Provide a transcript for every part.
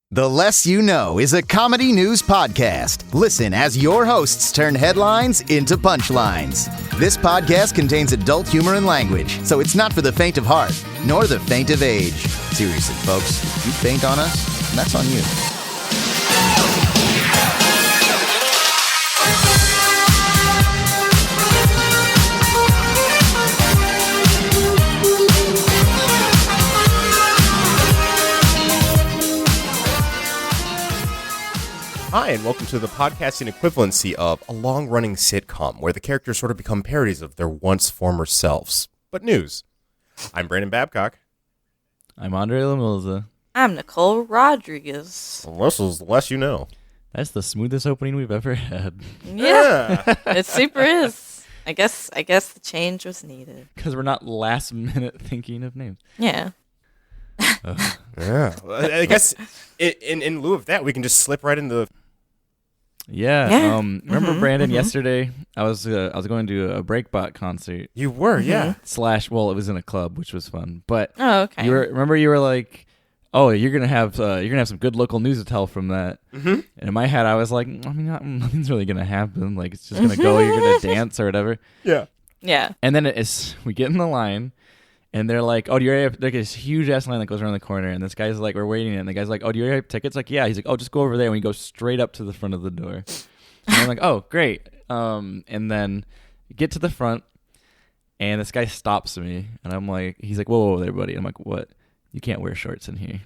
The Less You Know is a comedy news podcast. Listen as your hosts turn headlines into punchlines. This podcast contains adult humor and language, so it's not for the faint of heart, nor the faint of age. Seriously, folks, if you faint on us, that's on you. Hi, and welcome to the podcasting equivalency of a long-running sitcom where the characters sort of become parodies of their once former selves. But news. I'm Brandon Babcock. I'm Andre Lamilza. I'm Nicole Rodriguez. And this is The Less You Know. That's the smoothest opening we've ever had. Yeah. It super is. I guess the change was needed. Because we're not last minute thinking of names. Yeah. Yeah. I guess in lieu of that, we can just slip right into... Yeah. Remember Brandon yesterday? I was going to a Breakbot concert. You were, yeah. / well, it was in a club, which was fun. But okay. you were like, oh, you're gonna have some good local news to tell from that. Mm-hmm. And in my head, I was like, I mean, nothing's really gonna happen. Like, it's just gonna go. You're gonna dance or whatever. Yeah. And then we get in the line. And they're like, oh, do you already have like this huge ass line that goes around the corner? And this guy's like, we're waiting. And the guy's like, oh, do you already have tickets? Like, yeah. He's like, oh, just go over there. And we go straight up to the front of the door. And I'm like, oh, great. And then get to the front. And this guy stops me. And I'm like, he's like, whoa, there, buddy. I'm like, what? You can't wear shorts in here.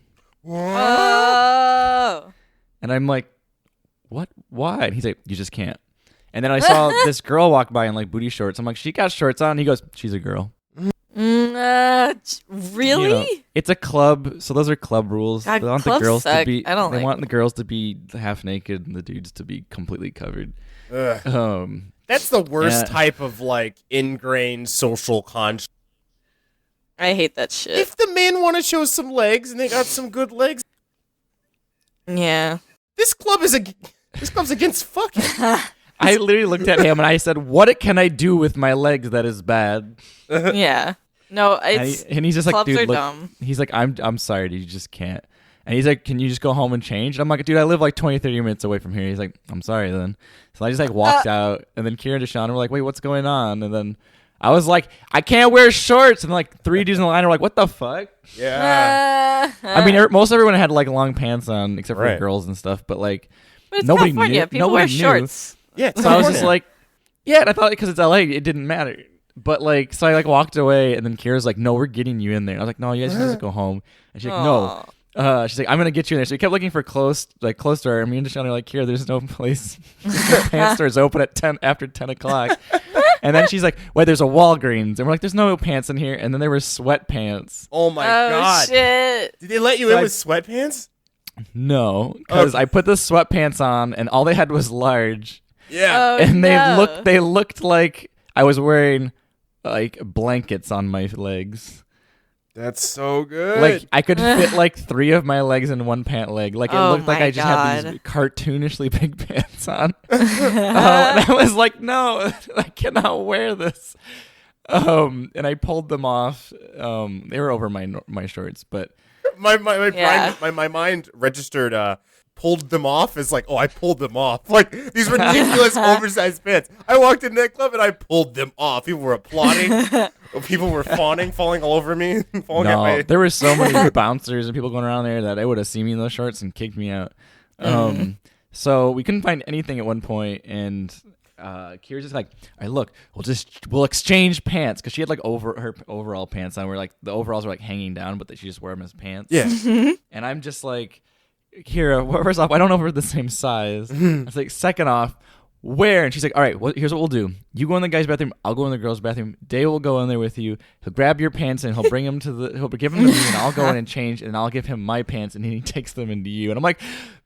Oh. And I'm like, what? Why? And he's like, you just can't. And then I saw this girl walk by in like booty shorts. I'm like, she got shorts on. He goes, she's a girl. Really? You know, it's a club, so those are club rules. God, they want the girls suck. to be. I don't they like want the girls to be half naked and the dudes to be completely covered. That's the worst type of like ingrained social construct. I hate that shit. If the men want to show some legs and they got some good legs, yeah. This club's against fucking. I literally looked at him and I said, "What can I do with my legs that is bad?" Yeah. No, it's and he's just like, clubs dude, are look. dumb. He's like, I'm sorry, dude, you just can't. And he's like, can you just go home and change? And I'm like, dude, I live like 20, 30 minutes away from here. He's like, I'm sorry then. So I just like walked out, and then Kira and Deshaun were like, wait, what's going on? And then I was like, I can't wear shorts. And like 3 dudes in the line were like, what the fuck? Yeah. I mean, most everyone had like long pants on, except for girls and stuff. But like, But it's nobody California. knew. People Nobody wear knew. shorts. Yeah. So I was just like, yeah. And I thought because it's LA, it didn't matter. But like, so I like walked away, and then Kira's like, no, we're getting you in there. I was like, no, you guys can just go home. And she's like, no. She's like, I'm gonna get you in there. So we kept looking for close to her. And me and Deshaun are like, Kira, there's no place. The pants store is open at after 10 o'clock. And then she's like, wait, there's a Walgreens. And we're like, there's no pants in here. And then there were sweatpants. Oh my god. Shit. Did they let you in with sweatpants? No, because I put the sweatpants on, and all they had was large. Yeah. And they looked like I was wearing like blankets on my legs. That's so good. Like I could fit like 3 of my legs in one pant leg. Like it looked like I just had these cartoonishly big pants on. And I was like, no, I cannot wear this. And I pulled them off. They were over my shorts, but my mind registered pulled them off as like, oh, I pulled them off. Like these ridiculous oversized pants. I walked in that club and I pulled them off. People were applauding. People were falling all over me. There were so many bouncers and people going around there that they would have seen me in those shorts and kicked me out. So we couldn't find anything at one point, and Kira's just like, all right, look, we'll exchange pants, because she had like her overall pants on, where like the overalls were like hanging down, but she just wore them as pants. Yeah. And I'm just like, Kira, first off, I don't know if we're the same size. I was like, second off, where? And she's like, all right, here's what we'll do. You go in the guy's bathroom, I'll go in the girl's bathroom. Dave will go in there with you. He'll grab your pants and he'll bring them he'll give them to me, and I'll go in and change, and I'll give him my pants, and he takes them into you. And I'm like,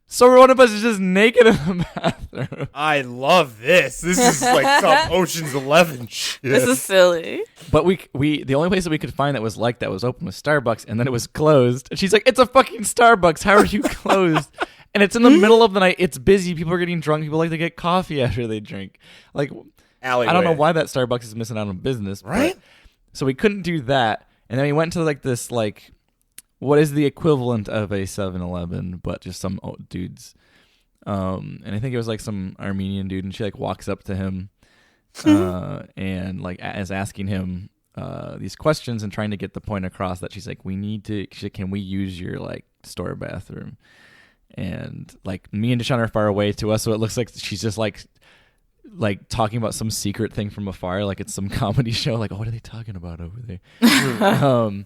so one of us is just naked in the bathroom. I love this. This is like some Ocean's 11 shit. This is silly. But we the only place that we could find that was like that was open was Starbucks, and then it was closed. And she's like, it's a fucking Starbucks. How are you closed? And it's in the middle of the night. It's busy. People are getting drunk. People like to get coffee after they drink. Like, alleyway. I don't know why that Starbucks is missing out on business. Right? So we couldn't do that. And then we went to like this like what is the equivalent of a 7-Eleven, but just some old dudes. And I think it was like some Armenian dude, and she like walks up to him and like is asking him these questions and trying to get the point across that she's like, can we use your like store bathroom? And like me and Deshaun are far away to us, so it looks like she's just like talking about some secret thing from afar, like it's some comedy show. Like, oh, what are they talking about over there? And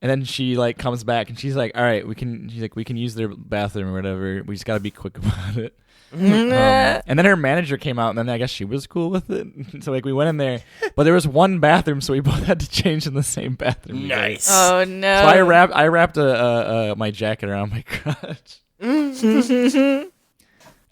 then she like comes back and she's like, all right, we can use their bathroom or whatever. We just got to be quick about it. And then her manager came out, and then I guess she was cool with it. So like we went in there, but there was one bathroom, so we both had to change in the same bathroom. Nice. Oh no. So I wrapped my jacket around my crotch.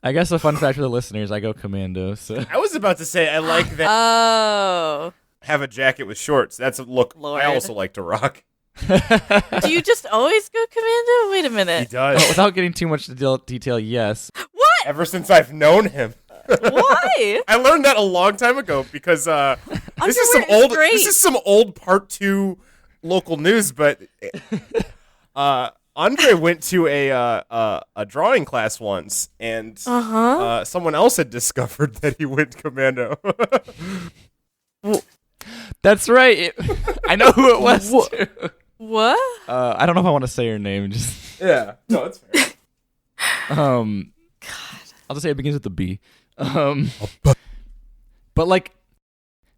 I guess a fun fact for the listeners, I go commando. So I was about to say, I like that. Oh. Have a jacket with shorts. That's a look Lord. I also like to rock. Do you just always go commando? Wait a He minute. does. without getting too much detail, yes. What? Ever since I've known him. Why? I learned that a long time ago because this is some old part 2 local news, but Andre went to a drawing class once, and someone else had discovered that he went commando. That's right. I know who it was. Too. What? I don't know if I want to say her name. Just Yeah, no, it's fair. God. I'll just say it begins with the B. But like,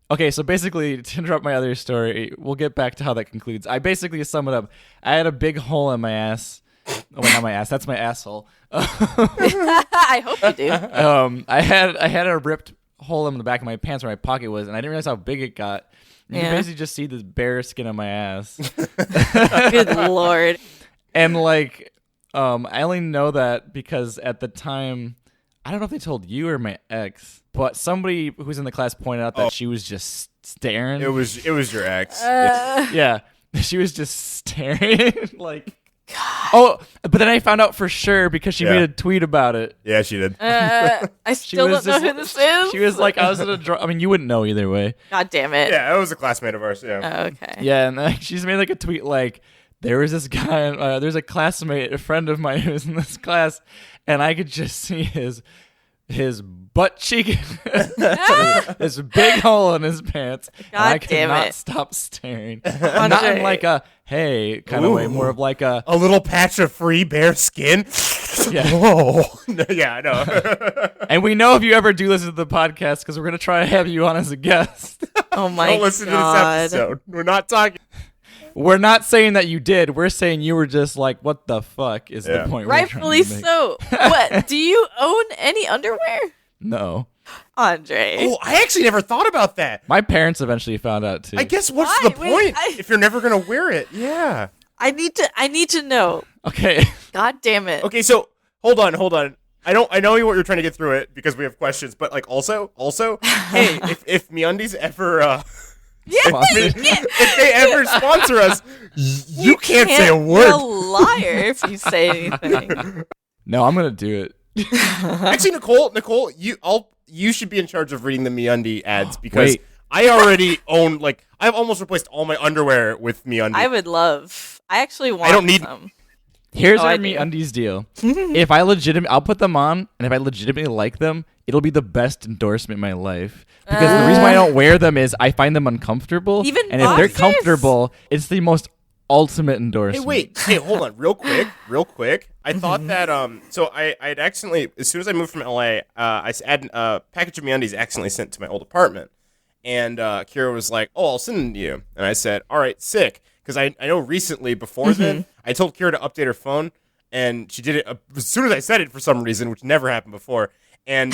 okay, so basically, to interrupt my other story, we'll get back to how that concludes. I basically sum it up. I had a big hole in my ass. Oh, wait, not my ass. That's my asshole. I hope you do. I had a ripped hole in the back of my pants where my pocket was, and I didn't realize how big it got. You can basically just see this bare skin on my ass. Good Lord. And like, I only know that because at the time, I don't know if they told you or my ex, but somebody who's in the class pointed out that she was just staring. It was your ex. Yeah, she was just staring. Like, God. Oh, but then I found out for sure because she made a tweet about it. Yeah, she did. I still don't know who this is. She was like, I was at a I mean, you wouldn't know either way. God damn it. Yeah, it was a classmate of ours. Yeah. Oh, okay. Yeah, and she's made like a tweet like, there was this guy, there's a classmate, a friend of mine who was in this class, and I could just see his butt cheek, this big hole in his pants, and I could not stop staring. Not in like a hey kind of way, more of like a little patch of free bare skin. Yeah. Whoa. Yeah, I know. And we know if you ever do listen to the podcast, because we're gonna try to have you on as a guest. Oh my God. Don't listen to this episode. We're not talking. We're not saying that you did. We're saying you were just like, what the fuck is the point? Rightfully so. What? Do you own any underwear? No. Andre. Oh, I actually never thought about that. My parents eventually found out too. I guess what's the point if you're never gonna wear it? Yeah. I need to know. Okay. God damn it. Okay, so hold on. I know what you're trying to get through it because we have questions, but like also, hey, if MeUndies ever if they ever sponsor us, you can't say a word. You're a liar if you say anything. No, I'm gonna do it. Actually, Nicole, you should be in charge of reading the MeUndie ads because I already own I've almost replaced all my underwear with MeUndie. I actually want some. Here's our MeUndies deal. If I'll put them on, and if I legitimately like them, it'll be the best endorsement in my life. Because the reason why I don't wear them is I find them uncomfortable. And if they're comfortable, it's the most ultimate endorsement. Hey, hold on, real quick. I thought that so I'd accidentally, as soon as I moved from LA, I had a package of MeUndies accidentally sent to my old apartment, and Kira was like, "Oh, I'll send them to you," and I said, "All right, sick." Because I know recently, before then, I told Kira to update her phone, and she did it as soon as I said it for some reason, which never happened before. And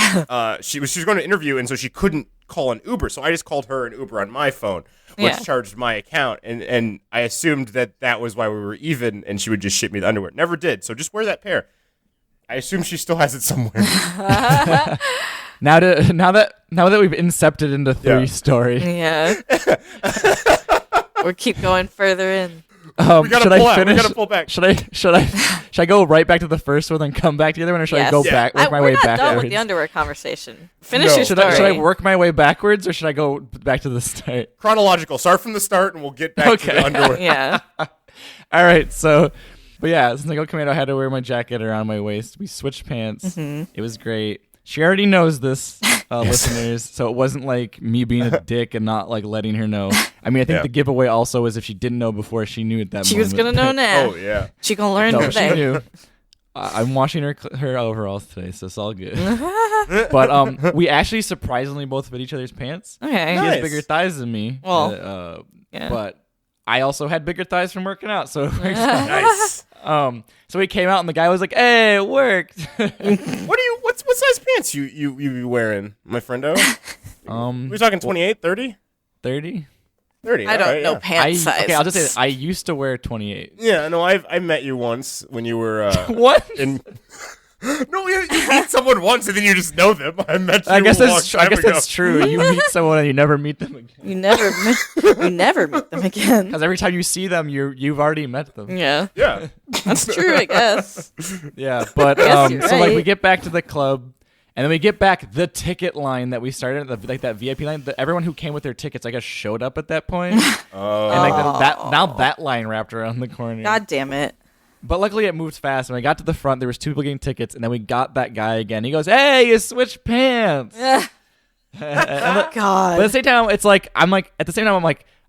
she was going to interview, and so she couldn't call an Uber. So I just called her an Uber on my phone, which charged my account. And I assumed that was why we were even, and she would just ship me the underwear. Never did. So just wear that pair. I assume she still has it somewhere. Now that we've incepted into three story. Yeah. We'll keep going further in. We gotta pull back. Should I go right back to the first one and come back to the other one, or should I go back, work my way backwards? We're not done with the underwear conversation. Finish your story. Should I work my way backwards, or should I go back to the start? Chronological. Start from the start, and we'll get back to the underwear. Yeah. All right, so, but yeah, since I go commando, I had to wear my jacket around my waist. We switched pants. It was great. She already knows this, listeners, so it wasn't like me being a dick and not like letting her know. I mean, I think the giveaway also is if she didn't know before, she knew at that moment. She was gonna know now. Oh yeah, she gonna learn No, today. she knew. I'm washing her overalls today, so it's all good. But we actually surprisingly both fit each other's pants. Okay. She Nice. has bigger thighs than me. Well, yeah. But I also had bigger thighs from working out, so it worked out. nice. So we came out and the guy was like, "Hey, it worked." What size pants you be wearing, my friendo? We're talking 28, 30? 30. 30. I don't alright, know yeah. pant size. Okay, I'll just say this. I used to wear 28. Yeah, no, I met you once when you were What? in. No, you meet someone once and then you just know them. I met you. I guess a long time that's ago. true. You meet someone and you never meet them again. You never meet them again. Because every time you see them, you've already met them. Yeah, Yeah. that's true. I guess. Yeah, but Yes, you're so like we right. get back to the club, and then we get back the ticket line that we started, like that VIP line. Everyone who came with their tickets, I guess, showed up at that point, and like that line wrapped around the corner. God damn it. But luckily it moved fast. When I got to the front, there was 2 people getting tickets, and then we got that guy again. He goes, "Hey, you switched pants." God. But at the same time, it's like I'm like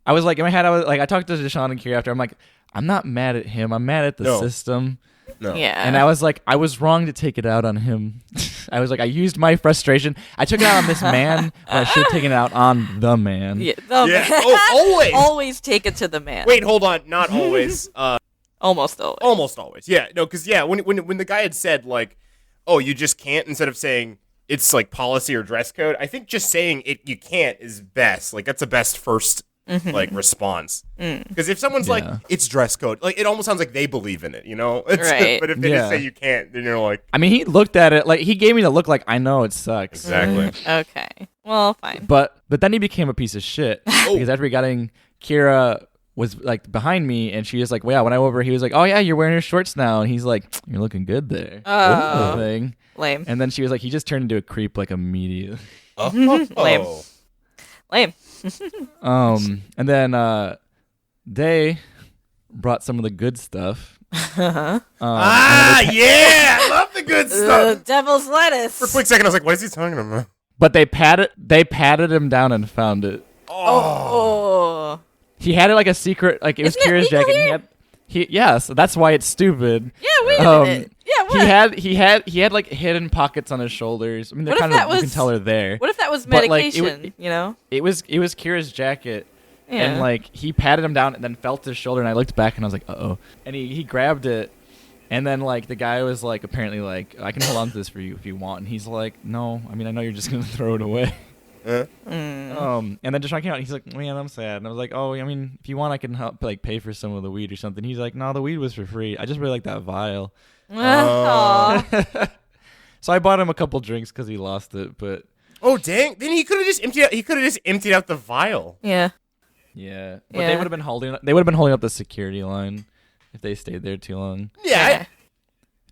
I was like in my head, I talked to Deshaun and Kira after. I'm like, I'm not mad at him. I'm mad at the system. No. Yeah. And I was like, I was wrong to take it out on him. I was like, I used my frustration. I took it out on this man, when I should have taken it out on the man. Yeah. Yeah. Oh, always. Always take it to the man. Wait, hold on. Not always. Almost always. Almost always. Yeah. No, because when the guy had said like, "Oh, you just can't," instead of saying it's like policy or dress code, I think just saying it you can't is best. Like that's the best first like response. Because if someone's like it's dress code, like it almost sounds like they believe in it, you know? Right. But if they just say you can't, then you're like, I mean, he looked at it like he gave me the look like I know it sucks. exactly. Okay. Well, fine. But then he became a piece of shit because after we got in, Kira was like behind me and she was like, "Wow." When I went over, he was like, "Oh yeah, you're wearing your shorts now," and he's like, "You're looking good there." Oh. Thing. Lame. And then she was like, "He just turned into a creep like immediately." Lame. Lame. And then Day brought some of the good stuff. Yeah, I love the good stuff. Devil's lettuce. For a quick second, I was like, "What is he talking about?" But they patted him down and found it. Oh. He had it like a secret, like it was Isn't it Kira's legal jacket. here? Yes, that's why it's stupid. Yeah, wait a minute. Yeah, what? He had like hidden pockets on his shoulders. I mean, they're What if kind of that you can was- tell they're there. What if that was But, like, medication, you know? It was Kira's jacket. Yeah. And like he patted him down and then felt his shoulder and I looked back and I was like, "Uh-oh." And he grabbed it and then like the guy was like apparently like, "I can hold on to this for you if you want." And he's like, "No, I mean I know you're just gonna throw it away." And then Deshaun came out and he's like, "Man, I'm sad." And I was like, "Oh, I mean, if you want I can help like pay for some of the weed or something." He's like, "No, the weed was for free. I just really like that vial." Aw. So I bought him a couple drinks because he lost it, but Oh dang! Then he could have just emptied out. He could have just emptied out the vial. Yeah. yeah. But Yeah. they would have been holding up the security line if they stayed there too long. Yeah.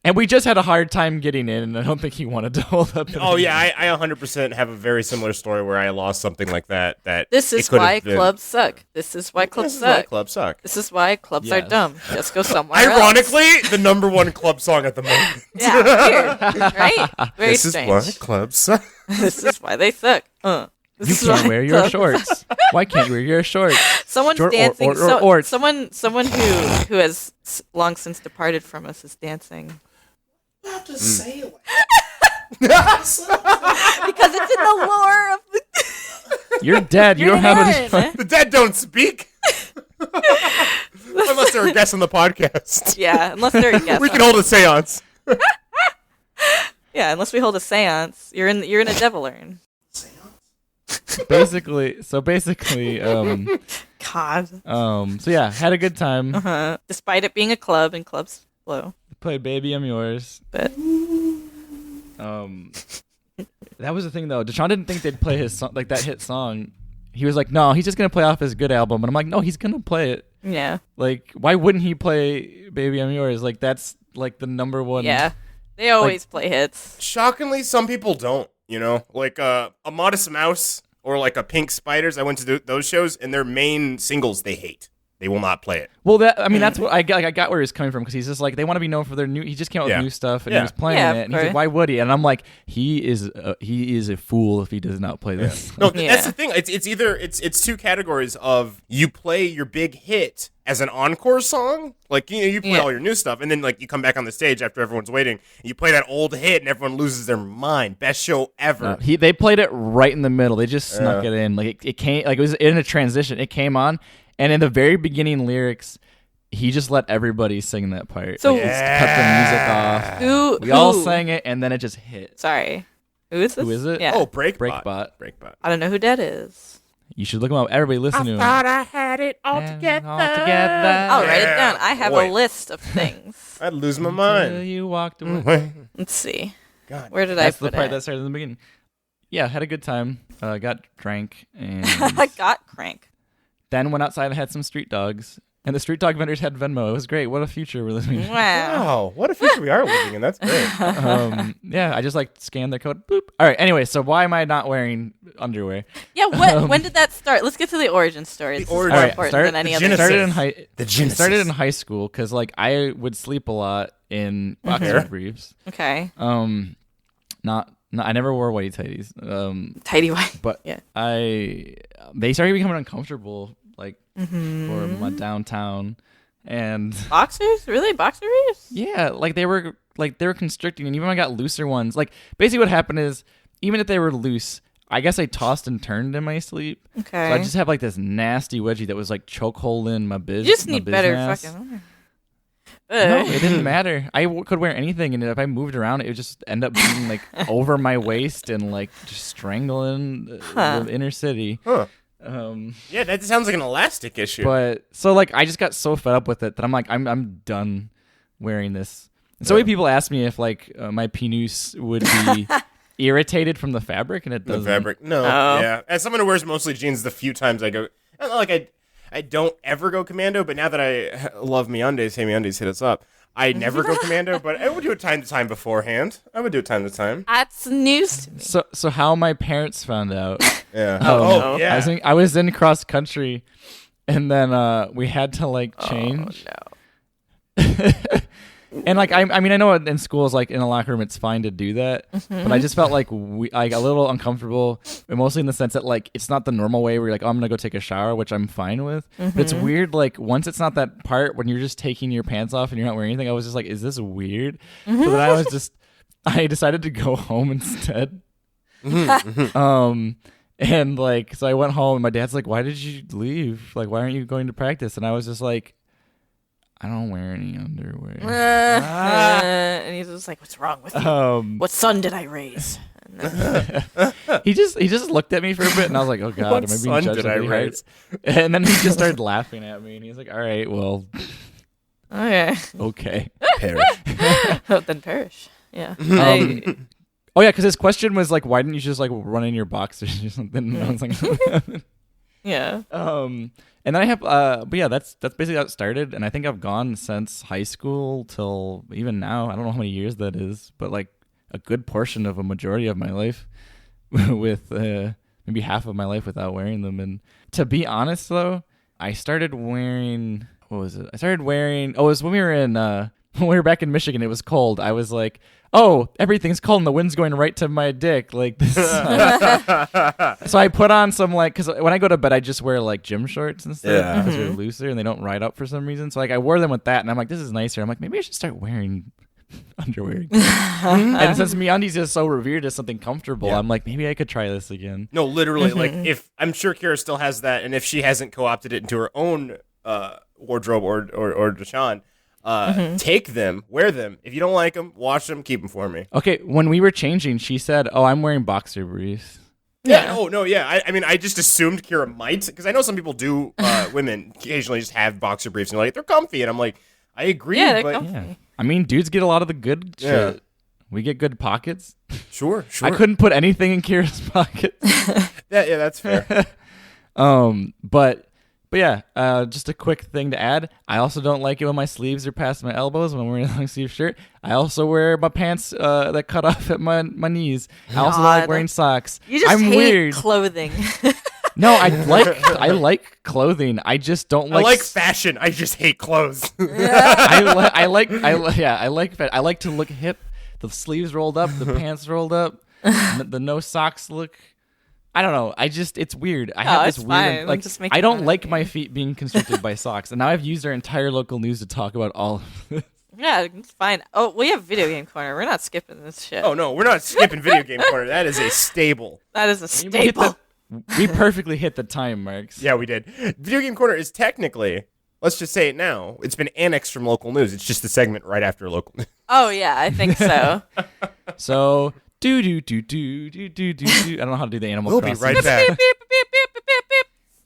And we just had a hard time getting in, and I don't think he wanted to hold up. Oh yeah, I 100% have a very similar story where I lost something like that. This is why clubs suck. This is why clubs This is why suck. clubs suck. This is why clubs are Yes. dumb. Just go somewhere else. Ironically, the number one club song at the moment. Yeah, weird, right? Very This strange. is why clubs suck. This is why they suck. This You is can't why wear your clubs- shorts. Why can't you wear your shorts? Someone's Or- dancing. or- Someone who has long since departed from us is dancing. You have to say it. Because it's in the lore of the. You're dead. You You're don't have dead. any. The dead don't speak. Unless they're a guest on the podcast. Yeah, unless they're a guest. We can hold a seance. Yeah, unless we hold a séance, you're in a devil urn. Basically, God. so yeah, had a good time. Despite it being a club and clubs blow. Played "Baby I'm Yours." But That was the thing though. Deshaun didn't think they'd play his song, like that hit song. He was like, "No, he's just gonna play off his good album." And I'm like, "No, he's gonna play it. yeah. Like, why wouldn't he play "Baby I'm Yours"? Like, that's like the number one." Yeah. They always play hits. Shockingly, some people don't. You know, like a Modest Mouse or like a Pink Spiders. I went to those shows, and their main singles they hate. They will not play it. Well, that's what I got. Like, I got where he's coming from because he's just like they want to be known for their new. He just came out with new stuff and he was playing it. And he's like, why would he? And I'm like, he is a fool if he does not play this. No, that's the thing. It's either it's two categories of you play your big hit as an encore song, like you play all your new stuff, and then like you come back on the stage after everyone's waiting, and you play that old hit, and everyone loses their mind. Best show ever. They played it right in the middle. They just snuck it in. Like it came, like it was in a transition. It came on. And in the very beginning lyrics, he just let everybody sing that part. So just cut the music off. We all sang it, and then it just hit. Sorry. Who is this? Who is it? Yeah. Oh, Breakbot. I don't know who that is. You should look him up. Everybody listen to him. I thought I had it all together. I'll write it down. I have a list of things. I'd lose my mind. Until you walked away. Let's see. God. Where did That's I put the part it? that started in the beginning. Yeah, had a good time. Got drank and I got crank. then went outside and had some street dogs. And the street dog vendors had Venmo. It was great. What a future we're living in. Wow. What a future we are living in. That's great. Yeah, I just like scanned their code. Boop. All right. Anyway, so why am I not wearing underwear? Yeah. When did that start? Let's get to the origin story. This is more important than any other. Started in high school because like I would sleep a lot in boxer briefs. Okay. I never wore whitey tighties. Tidy white. But yeah. They started becoming uncomfortable like for my downtown and boxers? Really? Boxer briefs? Yeah, like they were constricting, and even when I got looser ones, like basically what happened is even if they were loose, I guess I tossed and turned in my sleep. Okay. So I just have like this nasty wedgie that was like chokeholding my biz. You just need better ass. fucking. No, it didn't matter. I could wear anything, and if I moved around, it would just end up being like over my waist and like just strangling the inner city. Huh. Yeah, that sounds like an elastic issue. But so like I just got so fed up with it that I'm like I'm done wearing this. And so many people ask me if like my penis would be irritated from the fabric, and it doesn't. The fabric, no. Oh. Yeah, as someone who wears mostly jeans, the few times I go, I don't ever go commando, but now that I love MeUndies, hey MeUndies, hit us up. I never go commando, but I would do it time to time beforehand. That's news to me. So how my parents found out. Yeah. Yeah. I was in cross country, and then we had to like change. Oh, no. And like I mean I know in schools like in a locker room it's fine to do that, but I just felt like like a little uncomfortable, mostly in the sense that like it's not the normal way where you're like, oh, I'm gonna go take a shower, which I'm fine with. But it's weird like once it's not that part when you're just taking your pants off and you're not wearing anything. I was just like, is this weird? So then I decided to go home instead. And like so I went home and my dad's like, why did you leave? Like why aren't you going to practice? And I was just like, I don't wear any underwear. And he's just like, what's wrong with you? What son did I raise? He just looked at me for a bit, and I was like, oh God, what am I being judged? Did I raise? And then he just started laughing at me, and he's like, all right, well, okay. Perish. Then perish. Yeah. Oh yeah, because his question was like, why didn't you just like run in your boxers or something? And I was like, yeah. And then I have, but yeah, that's basically how it started. And I think I've gone since high school till even now. I don't know how many years that is, but like a good portion of a majority of my life with maybe half of my life without wearing them. And to be honest, though, I started wearing, what was it? It was when we were when we were back in Michigan, it was cold. I was like, oh, everything's cold and the wind's going right to my dick. Like this. So I put on some like, because when I go to bed, I just wear like gym shorts and stuff because they're looser and they don't ride up for some reason. So like I wore them with that and I'm like, this is nicer. I'm like, maybe I should start wearing underwear again. And since MeUndies is so revered as something comfortable, I'm like, maybe I could try this again. No, literally, like if I'm sure Kira still has that, and if she hasn't co-opted it into her own wardrobe or Deshaun, take them, wear them. If you don't like them, wash them, keep them for me. Okay, when we were changing, she said, "Oh, I'm wearing boxer briefs." Yeah. Oh no. Yeah. I mean, I just assumed Kira might, because I know some people do. Women occasionally just have boxer briefs and they're comfy, and I'm like, I agree. Yeah, they're but comfy. Yeah. I mean, dudes get a lot of the good shit. We get good pockets. Sure. I couldn't put anything in Kira's pockets. Yeah, that's fair. But yeah, just a quick thing to add. I also don't like it when my sleeves are past my elbows when I'm wearing a long sleeve shirt. I also wear my pants that cut off at my knees. I also don't like wearing socks. You just I'm hate weird. clothing. No, I like clothing. I just don't like. I like fashion. I just hate clothes. I like to look hip. The sleeves rolled up, the pants rolled up, the no socks look. I don't know. It's weird. I have this weird like. I don't like my feet being constricted by socks, and now I've used our entire local news to talk about all of this. Yeah, it's fine. Oh, we have video game corner. We're not skipping this shit. Oh no, we're not skipping video game corner. That is a staple. That is a staple. We perfectly hit the time marks. Yeah, we did. Video game corner is technically, let's just say it now, it's been annexed from local news. It's just a segment right after local news. Oh yeah, I think so. So do. I don't know how to do the Animal We'll Crossing. be right back.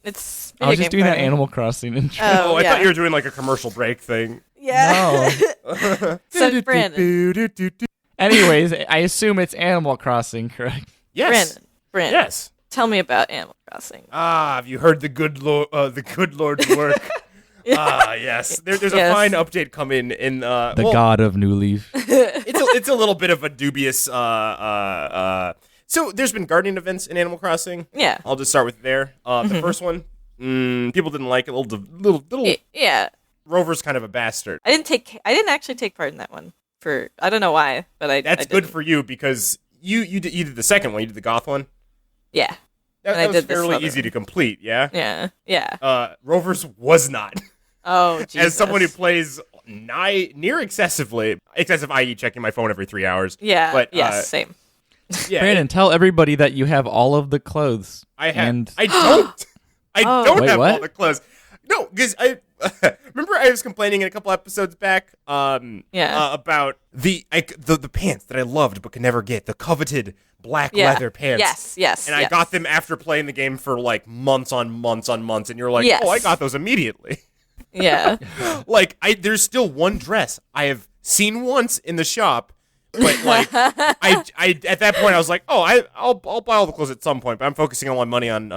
It's. I was just doing that corner. Animal Crossing intro. Oh, I yeah. thought you were doing like a commercial break thing. Yeah. No. So Brandon. Anyways, I assume it's Animal Crossing, correct? Yes. Brandon. Yes. Tell me about Animal Crossing. Have you heard the good Lord's work? Yes. There's a Yes. fine update coming in. The God of New Leaf. It's a little bit of a dubious. So there's been gardening events in Animal Crossing. Yeah. I'll just start with there. The first one, people didn't like it. Little Yeah. Rover's kind of a bastard. I didn't actually take part in that one. I don't know why, but That's I good didn't. for you because you did the second one. You did the goth one. Yeah. That I was did this fairly other easy one. to complete. Yeah. Yeah. Rover's was not. Oh, Jesus. As someone who plays near excessive, i.e. checking my phone every 3 hours. Yeah. But yes. Same. yeah, Brandon, tell everybody that you have all of the clothes. I have. And I don't. I don't Wait, have all what? the clothes. No, because I remember I was complaining in a couple episodes back. About the pants that I loved but could never get, the coveted black leather pants. Yes. And I got them after playing the game for like months on months on months, and you're like, Yes. oh, I got those immediately. Yeah. Like there's still one dress I have seen once in the shop, but like I at that point I was like, oh, I'll buy all the clothes at some point, but I'm focusing all my money on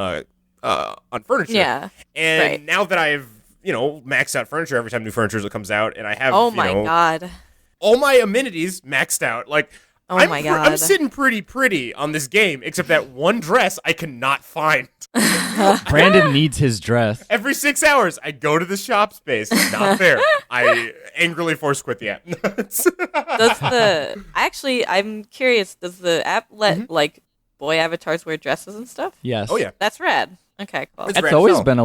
furniture. Yeah. And Right. now that I've maxed out furniture every time new furniture comes out, and I have Oh my God. all my amenities maxed out. Like, Oh I'm my God. I'm sitting pretty on this game, except that one dress I cannot find. Brandon needs his dress. Every 6 hours, I go to the shop space, not there. I angrily force quit the app. I'm curious, does the app let like boy avatars wear dresses and stuff? Yes. Oh yeah. That's rad. Okay, cool. It's That's rad always as been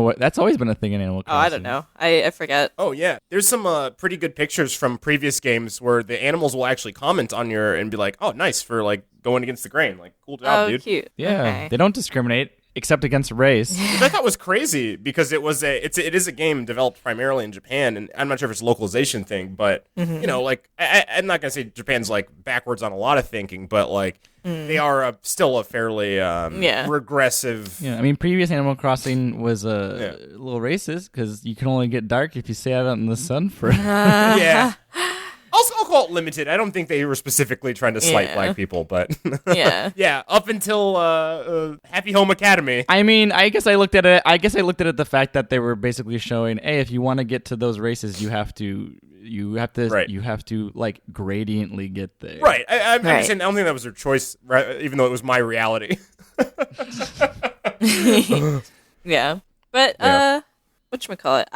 a thing in Animal Oh, Crossing. I don't know. I forget. Oh yeah. There's some pretty good pictures from previous games where the animals will actually comment on and be like, "Oh, nice for like going against the grain. Like, cool job, Oh, dude." cute. Yeah, Okay. they don't discriminate except against race. Which I thought was crazy because it is a game developed primarily in Japan, and I'm not sure if it's a localization thing, but like I'm not gonna say Japan's like backwards on a lot of thinking, but like they are still a fairly regressive. Yeah, I mean, previous Animal Crossing was a little racist because you can only get dark if you stay out in the sun for. Yeah. I'll call it limited. I don't think they were specifically trying to slight black people, but Yeah. yeah, up until Happy Home Academy. I mean, I guess I looked at it. The fact that they were basically showing, hey, if you want to get to those races, you have to like gradiently get there. Right. I'm Right. saying I don't think that was their choice, right, even though it was my reality. Yeah. But whatchamacallit?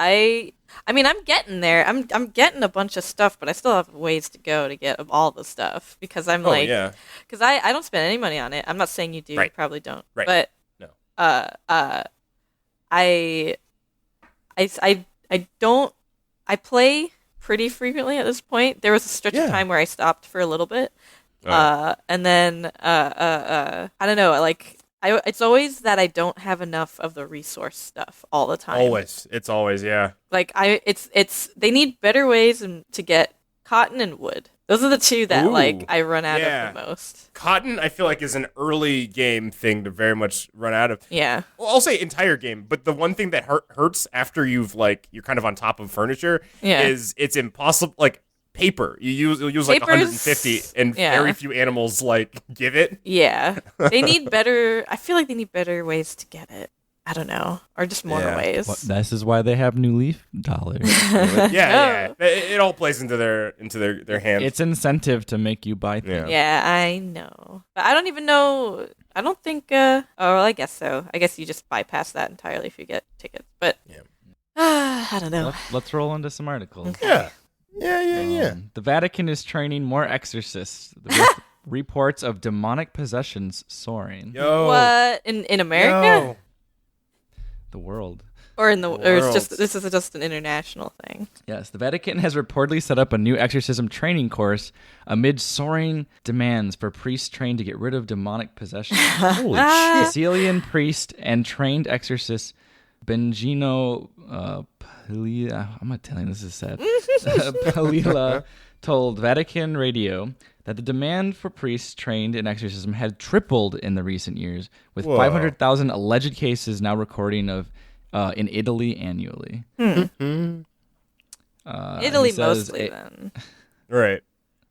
I mean, I'm getting there. I'm getting a bunch of stuff, but I still have ways to go to get all the stuff because I'm like, yeah. because I don't spend any money on it. I'm not saying you do. Right. You probably don't. Right. But No. I don't. I play pretty frequently at this point. There was a stretch of time where I stopped for a little bit, and then I don't know. Like it's always that I don't have enough of the resource stuff all the time. It's always, yeah. Like it's they need better ways to get cotton and wood. Those are the two that like I run out of the most. Cotton, I feel like, is an early game thing to very much run out of. Yeah. Well, I'll say entire game, but the one thing that hurts after you're kind of on top of furniture is it's impossible. Like paper, you'll use like 150, and very few animals like give it. Yeah, they need better. I feel like they need better ways to get it. I don't know, or just more ways. Well, this is why they have New Leaf dollars. Yeah. It all plays into their hands. It's incentive to make you buy things. Yeah, I know, but I don't even know. I don't think. Oh, well, I guess so. I guess you just bypass that entirely if you get tickets. But I don't know. Let's roll into some articles. Okay. Yeah. The Vatican is training more exorcists. Reports of demonic possessions soaring. Yo. What in America? Yo. The world. Or in the or it's World. this is just an international thing. Yes, the Vatican has reportedly set up a new exorcism training course amid soaring demands for priests trained to get rid of demonic possession. Holy shit. Sicilian priest and trained exorcist Bengino Palila, I'm Italian, this is sad. Palila told Vatican Radio that the demand for priests trained in exorcism had tripled in the recent years, with 500,000 alleged cases now recording of in Italy annually. Italy mostly, then. Right.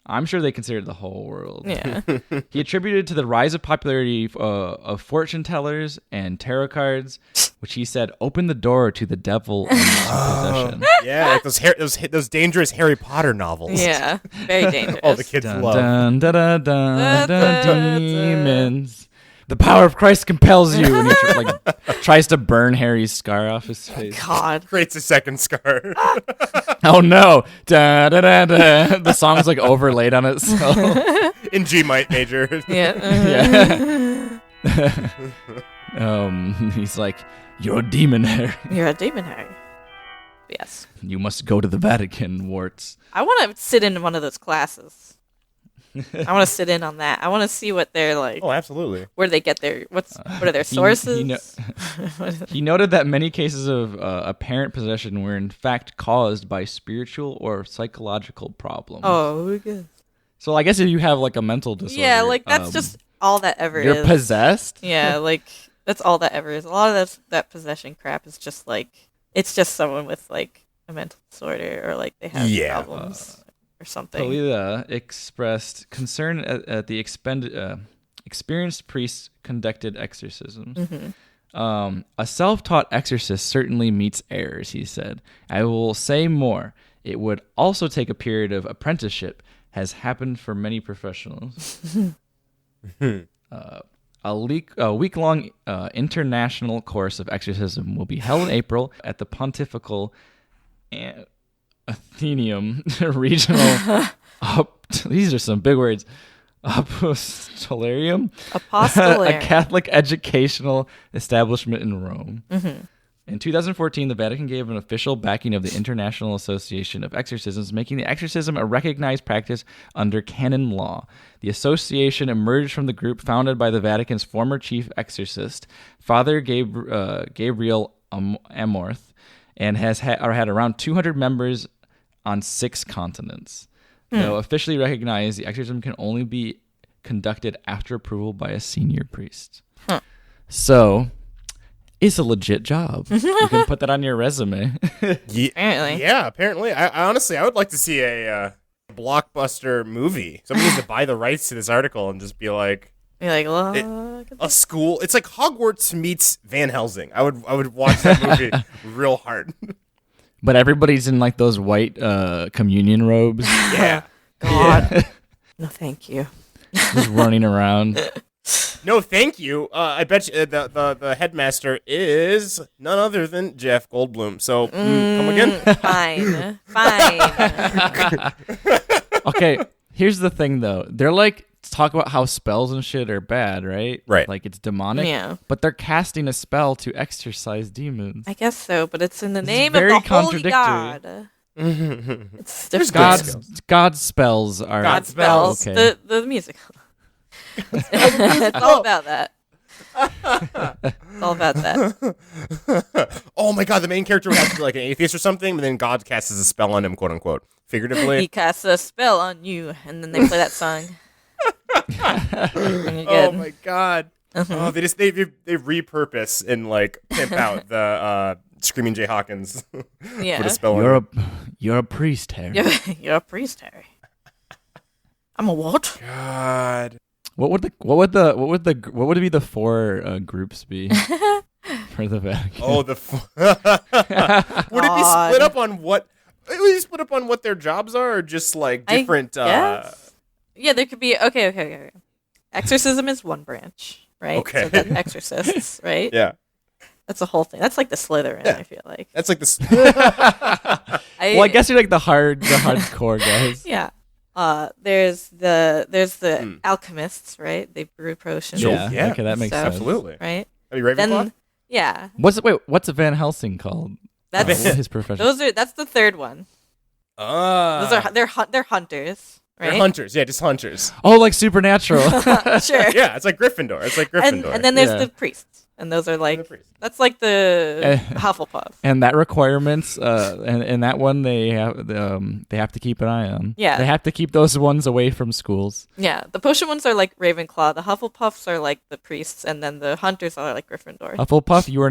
I'm sure they considered the whole world. Yeah. He attributed to the rise of popularity of fortune tellers and tarot cards, which he said opened the door to the devil and possession. Yeah, like those dangerous Harry Potter novels. Yeah. Very dangerous. All the kids Dun, love. dun, dun, dun, dun, dun, demons. The power of Christ compels you. And he tries to burn Harry's scar off his face. God. Creates a second scar. Oh no! Da, da, da, da. The song's like overlaid on itself. In G major. Yeah. Yeah. He's like, "You're a demon, Harry. You're a demon, Harry. Yes. You must go to the Vatican, warts." I want to sit in one of those classes. I want to sit in on that. I want to see what they're like. Oh, absolutely. Where do they get their what are their sources? He noted that many cases of apparent possession were in fact caused by spiritual or psychological problems. Oh, good. So I guess if you have like a mental disorder, Yeah, like that's just all that ever is. you're possessed. Yeah, like that's all that ever is. A lot of that possession crap is just like it's just someone with like a mental disorder or like they have problems or something. Palila expressed concern at the experienced priests conducted exorcisms. Mm-hmm. A self-taught exorcist certainly meets errors, he said. I will say more. It would also take a period of apprenticeship, has happened for many professionals. A week-long international course of exorcism will be held in April at the Pontifical Athenaeum Regional. These are some big words. Apostolarium, a Catholic educational establishment in Rome. Mm-hmm. In 2014, the Vatican gave an official backing of the International Association of Exorcisms, making the exorcism a recognized practice under canon law. The association emerged from the group founded by the Vatican's former chief exorcist, Father Gabriel Amorth, and has had around 200 members on 6 continents. Though officially recognized, the exorcism can only be conducted after approval by a senior priest. So, it's a legit job. You can put that on your resume. Apparently. Yeah, apparently. I honestly, I would like to see a blockbuster movie. Somebody needs to buy the rights to this article and just be like, You're like, look. a school. It's like Hogwarts meets Van Helsing. I would watch that movie real hard. But everybody's in like those white communion robes. Yeah. God. No, thank you. Just running around. No, thank you. I bet you the headmaster is none other than Jeff Goldblum. So come again. Fine. Okay, here's the thing though. They're like talk about how spells and shit are bad, right? Right. Like it's demonic. Yeah. But they're casting a spell to exorcise demons. I guess so, but it's in the name of very the holy contradictory. God. It's different. God's spells are God spells. Okay. The music. It's all about that. It's all about that. Oh my god, the main character would have to be like an atheist or something, but then God casts a spell on him, quote unquote. Figuratively. He casts a spell on you, and then they play that song. And you're good. Oh my god. Oh, they repurpose and like pimp out the Screaming Jay Hawkins. Yeah. Put a spell on him. You're a priest, Harry. You're a priest, Harry. I'm a what? God. What would be the 4 groups be for the Vatican? Oh, would it be split up on what? Would it be split up on what their jobs are, or just like different? Yeah, there could be. Okay. Exorcism is one branch, right? Okay. So that exorcists, right? Yeah. That's a whole thing. That's like the Slytherin, Yeah. I feel like. That's like this. Well, I guess you're like the hardcore guys. Yeah. There's the alchemists, right? They brew potions. Sure. Yeah. Yeah. Okay, that makes So- sense. Absolutely. Right? Are you Ravenclaw? Then yeah. What's a Van Helsing called? That's What's his profession? that's the third one. They're hunters, right? They're hunters. Yeah, just hunters. Oh, like Supernatural. Sure. Yeah, it's like Gryffindor. It's like Gryffindor. And then there's Yeah. the priests. And those are like the priests. that's like the Hufflepuff. And that requirements, and that one they have to keep an eye on. Yeah. They have to keep those ones away from schools. Yeah. The potion ones are like Ravenclaw, the Hufflepuffs are like the priests, and then the hunters are like Gryffindor. Hufflepuff, you're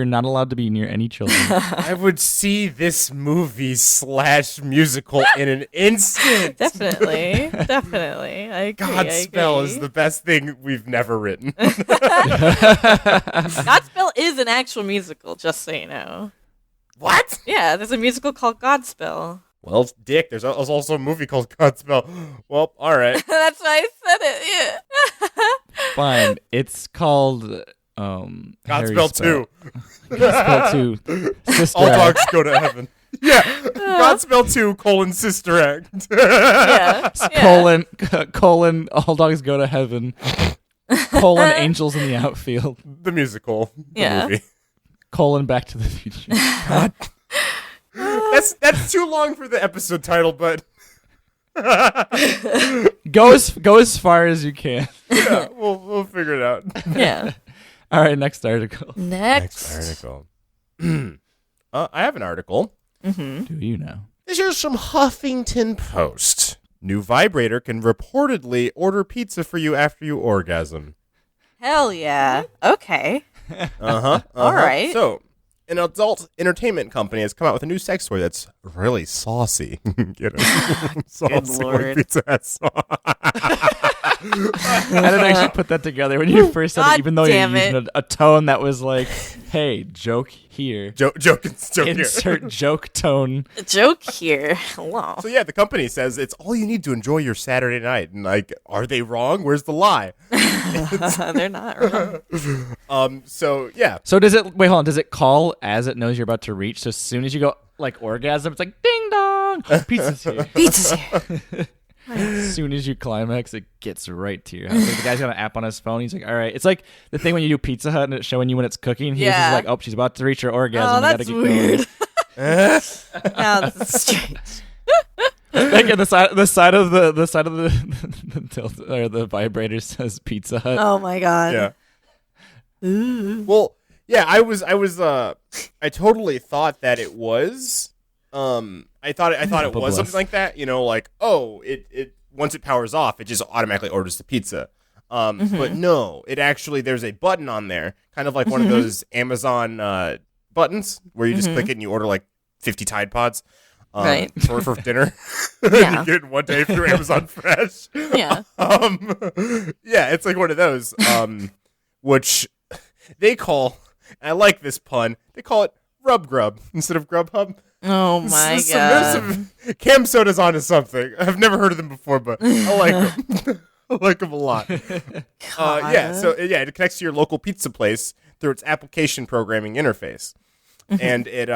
not allowed to be near any children. I would see this movie / musical in an instant. Definitely. Definitely. I agree. Godspell is the best thing we've never written. Godspell is an actual musical, just so you know. What? Yeah, there's a musical called Godspell. Well, it's dick. There's also a movie called Godspell. Well, all right. That's why I said it. Yeah. Fine. It's called Harry Godspell Spell. 2. Godspell 2. Sister All Act. dogs go to heaven. Yeah. Godspell 2 : Sister Act. Yeah. Colon, all dogs go to heaven. Angels in the outfield. The musical. The Yeah. movie. Back to the future. That's too long for the episode title, but Go as far as you can. yeah, we'll figure it out. Yeah. All right, next article. Next. Article. I have an article. Do you know? This is from Huffington Post. New vibrator can reportedly order pizza for you after you orgasm. Hell yeah. Okay. All right. So, an adult entertainment company has come out with a new sex toy that's really saucy. Get it? Saucy Lord. like Pizza Hut sauce. I didn't actually put that together when you first said God it, even though you're damn it. using a tone that was like, hey, joke here. Joke here. Insert joke tone. A joke here. Hello. So yeah, the company says it's all you need to enjoy your Saturday night. And like, are they wrong? Where's the lie? They're not wrong. So yeah. So does it, wait, hold on, does it call as it knows you're about to reach? So as soon as you go, like, orgasm, it's like, ding dong, pizza's here. Pizza's here. As soon as you climax, it gets right to your house. Like, the guy's got an app on his phone. He's like, all right. It's like the thing when you do Pizza Hut and it's showing you when it's cooking. He's Yeah. just like, oh, she's about to reach her orgasm. Oh, You gotta that's get weird. going. Now this is strange. Like the side of the tilt or the vibrator says Pizza Hut. Oh my god. Yeah. Well, yeah, I totally thought that it was. I thought it Papa was bless. something like that. You know, like, oh, it once it powers off, it just automatically orders the pizza. But no, it actually, there's a button on there, kind of like one of those Amazon buttons where you just click it and you order like 50 Tide Pods. Right. for dinner. Yeah. You get it one day through Amazon Fresh. Yeah. Yeah, it's like one of those, which they call, I like this pun, they call it Rub Grub instead of Grubhub. Oh my There's god. Cam Soda's onto something. I've never heard of them before, but I like them. I like them a lot. Yeah, so yeah, it connects to your local pizza place through its application programming interface, and it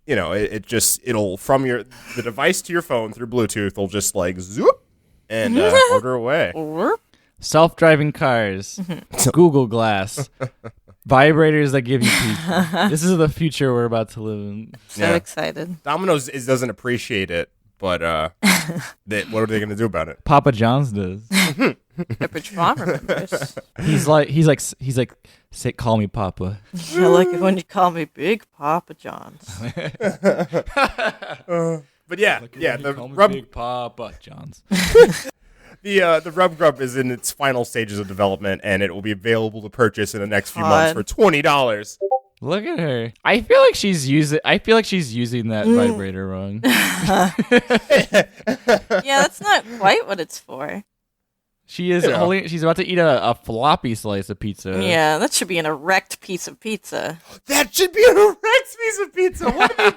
it'll from the device to your phone through Bluetooth. Will just like zoop and order away. Self-driving cars, Google Glass, vibrators that give you pizza. This is the future we're about to live in. So Yeah. excited. Domino's doesn't appreciate it, but what are they going to do about it? Papa John's does. Pepperidge Farm remembers. He's like, say, call me Papa. I like it when you call me Big Papa John's. But yeah, the rub Big Papa John's. the Rub Grub is in its final stages of development, and it will be available to purchase in the next few months for $20. Look at her. I feel like she's using that vibrator wrong. Yeah, that's not quite what it's for. She is You know. she's about to eat a floppy slice of pizza. Yeah, that should be an erect piece of pizza. That should be an erect piece of pizza. What are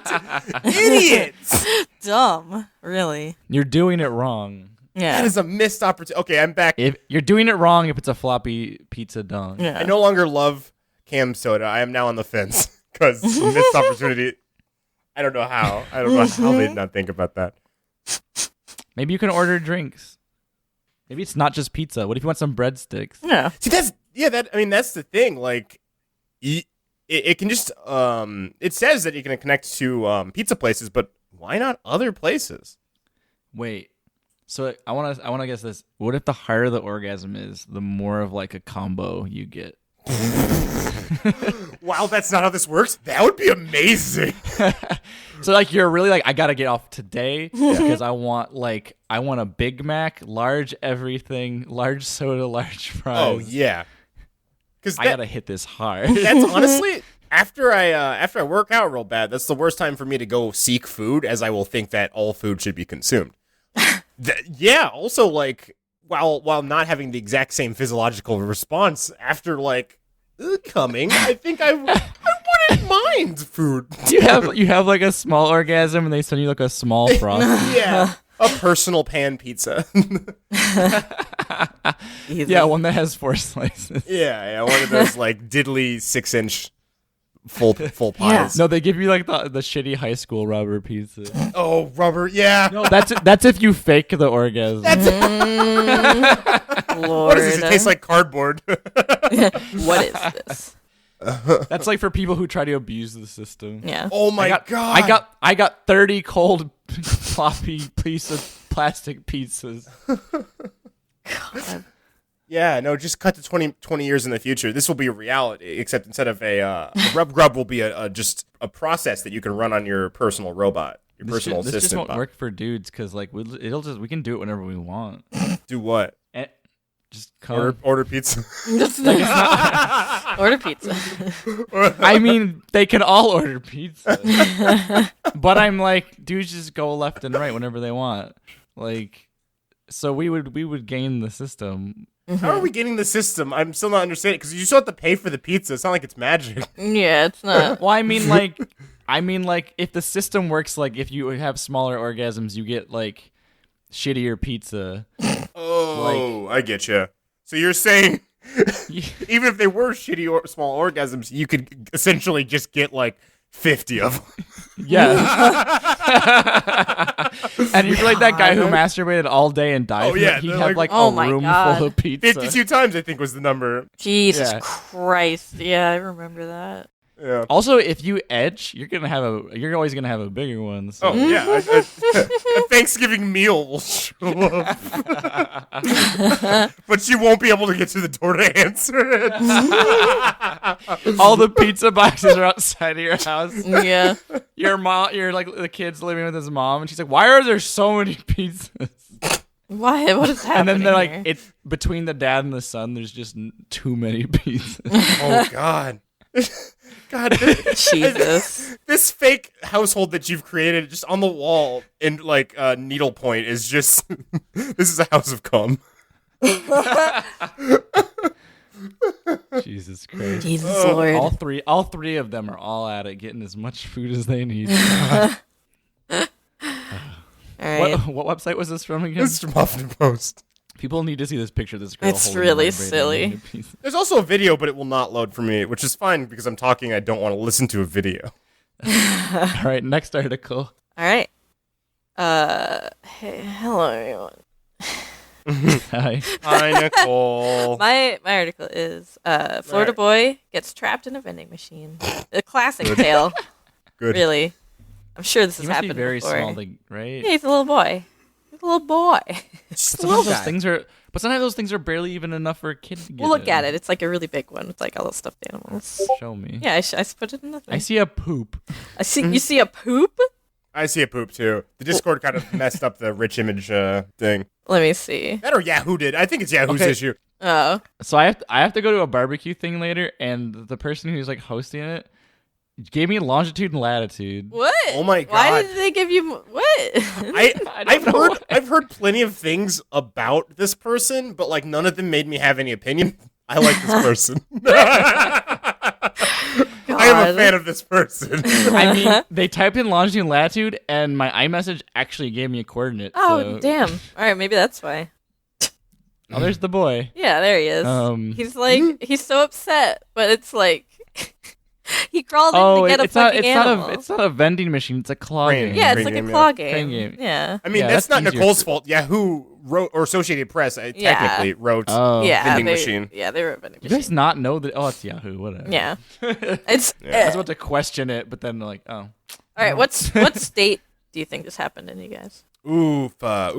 they idiots? Dumb, really. You're doing it wrong. That is a missed opportunity. Okay, I'm back. If you're doing it wrong, if it's a floppy pizza dong. Yeah. I no longer love cam soda. I am now on the fence because missed opportunity. I don't know how. I don't know how they did not think about that. Maybe you can order drinks. Maybe it's not just pizza. What if you want some breadsticks? Yeah. See, that's the thing. Like, it can just it says that you can connect to pizza places, but why not other places? Wait. So I want to guess this. What if the higher the orgasm is, the more of like a combo you get? Wow, that's not how this works. That would be amazing. So like you're really like, I gotta get off today because I want a Big Mac, large everything, large soda, large fries. Oh yeah, because I gotta hit this hard. That's honestly after I work out real bad. That's the worst time for me to go seek food, as I will think that all food should be consumed. Yeah. Also, like while not having the exact same physiological response after like coming, I think I wouldn't mind food. You have like a small orgasm and they send you like a small frosty. Yeah, a personal pan pizza. Yeah, one that has 4 slices. Yeah, one of those like diddly 6-inch full pies. Yeah. No, they give you like the shitty high school rubber pizza. Oh, rubber. Yeah. No, that's if you fake the orgasm. Lord. What is this? It tastes like cardboard. What is this? That's like for people who try to abuse the system. Yeah. Oh my god. I got 30 cold floppy piece of plastic pizzas. God. Yeah, no, just cut to 20 years in the future. This will be a reality, except instead of a rub grub will be just a process that you can run on your personal robot, your personal This assistant. just won't bot. work for dudes because like we can do it whenever we want. Do what? Just come. Order pizza. Order pizza. I mean, they can all order pizza, but I'm like, dudes just go left and right whenever they want. Like, so we would gain the system. How are we getting the system? I'm still not understanding because you still have to pay for the pizza. It's not like it's magic. Yeah, it's not. Well, I mean, like, if the system works, like, if you have smaller orgasms, you get like shittier pizza. Oh, I get you. So you're saying even if they were shitty or small orgasms, you could essentially just get like 50 of them. Yeah. And you're like that guy who masturbated all day and died. Oh, yeah, He'd they're have like, like oh a my room God. full of pizza. 52 times, I think, was the number. Jesus Yeah. Christ. Yeah, I remember that. Yeah. Also, if you etch, you're always gonna have a bigger one. So. Oh, yeah. A Thanksgiving meal will show up. But you won't be able to get to the door to answer it. All the pizza boxes are outside of your house. Yeah. Your mom, you're like the kid's living with his mom, and she's like, "Why are there so many pizzas?" Why? What is happening? And then they're like, here? "It's between the dad and the son. There's just too many pizzas." Oh, God. God, Jesus. this fake household that you've created just on the wall in like needlepoint is just this is a house of cum. Jesus Christ! Jesus Lord. All three of them are all at it, getting as much food as they need. All right. What website was this from again? This is from Huffington Post. People need to see this picture of this girl. It's holding really a vibrator silly. in a piece. There's also a video, but it will not load for me, which is fine because I'm talking. I don't want to listen to a video. All right, next article. All right. Hey, hello everyone. Hi. Hi, Nicole. My article is Florida boy gets trapped in a vending machine. A classic tale. Good. Really. I'm sure this He has must be happened very before. small, like, right? Yeah, he's a little boy. He's a little boy. Sometimes those things are barely even enough for a kid to get. We'll look in. at it. It's like a really big one with like all the stuffed animals. Show me. Yeah, I put it in the thing. I see a poop. I see. You see a poop? I see a poop too. The Discord kind of messed up the rich image thing. Let me see. That or Yahoo did. I think it's Yahoo's Okay. issue. Oh. So I have to go to a barbecue thing later, and the person who's like hosting it gave me longitude and latitude. What? Oh my Why God. did they give you what? I've heard plenty of things about this person, but like none of them made me have any opinion. I like this person. I am a fan of this person. I mean, they typed in longitude and latitude, and my iMessage actually gave me a coordinate. Oh, so. damn. All right, maybe that's why. Oh, there's the boy. Yeah, there he is. He's like, he's so upset, but it's like, he crawled in to get a fucking animal. It's not a vending machine. It's a claw game. Yeah, it's like a claw Crane game. game. Yeah. I mean, that's not Nicole's fault. Yahoo wrote, or Associated Press technically wrote vending machine. Yeah, they wrote vending You machine. guys not know that? Oh, it's Yahoo. Whatever. Yeah. It's. I was about to question it, but then like, oh. All right, what state do you think this happened in, you guys? Oofa.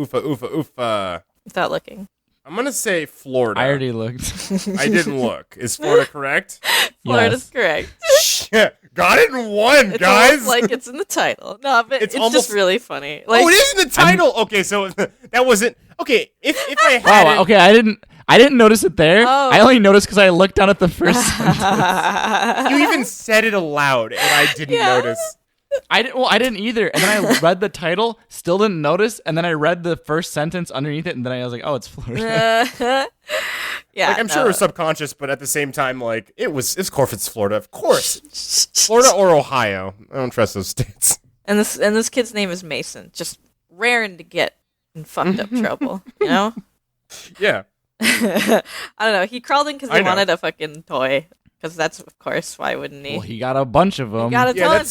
Without looking. I'm going to say Florida. I already looked. I didn't look. Is Florida correct? Florida's correct. Shit. Got it in one, It's guys. almost like it's in the title. No, but it's almost just really funny. Like, it is in the title. Okay, so that wasn't... Okay, if I had Wow. Okay, I didn't notice it there. Oh. I only noticed because I looked down at the first sentence. You even said it aloud, and I didn't notice. I didn't either. And then I read the title, still didn't notice, and then I read the first sentence underneath it, and then I was like, oh, it's Florida. yeah, I'm sure it was subconscious, but at the same time, like, it's Corfit's Florida. Of course. Florida or Ohio. I don't trust those states. And this kid's name is Mason. Just raring to get in fucked up trouble, you know? Yeah. I don't know. He crawled in because he I know. wanted a fucking toy. Because that's, of course, why wouldn't he? Well, he got a bunch of them. He got a ton.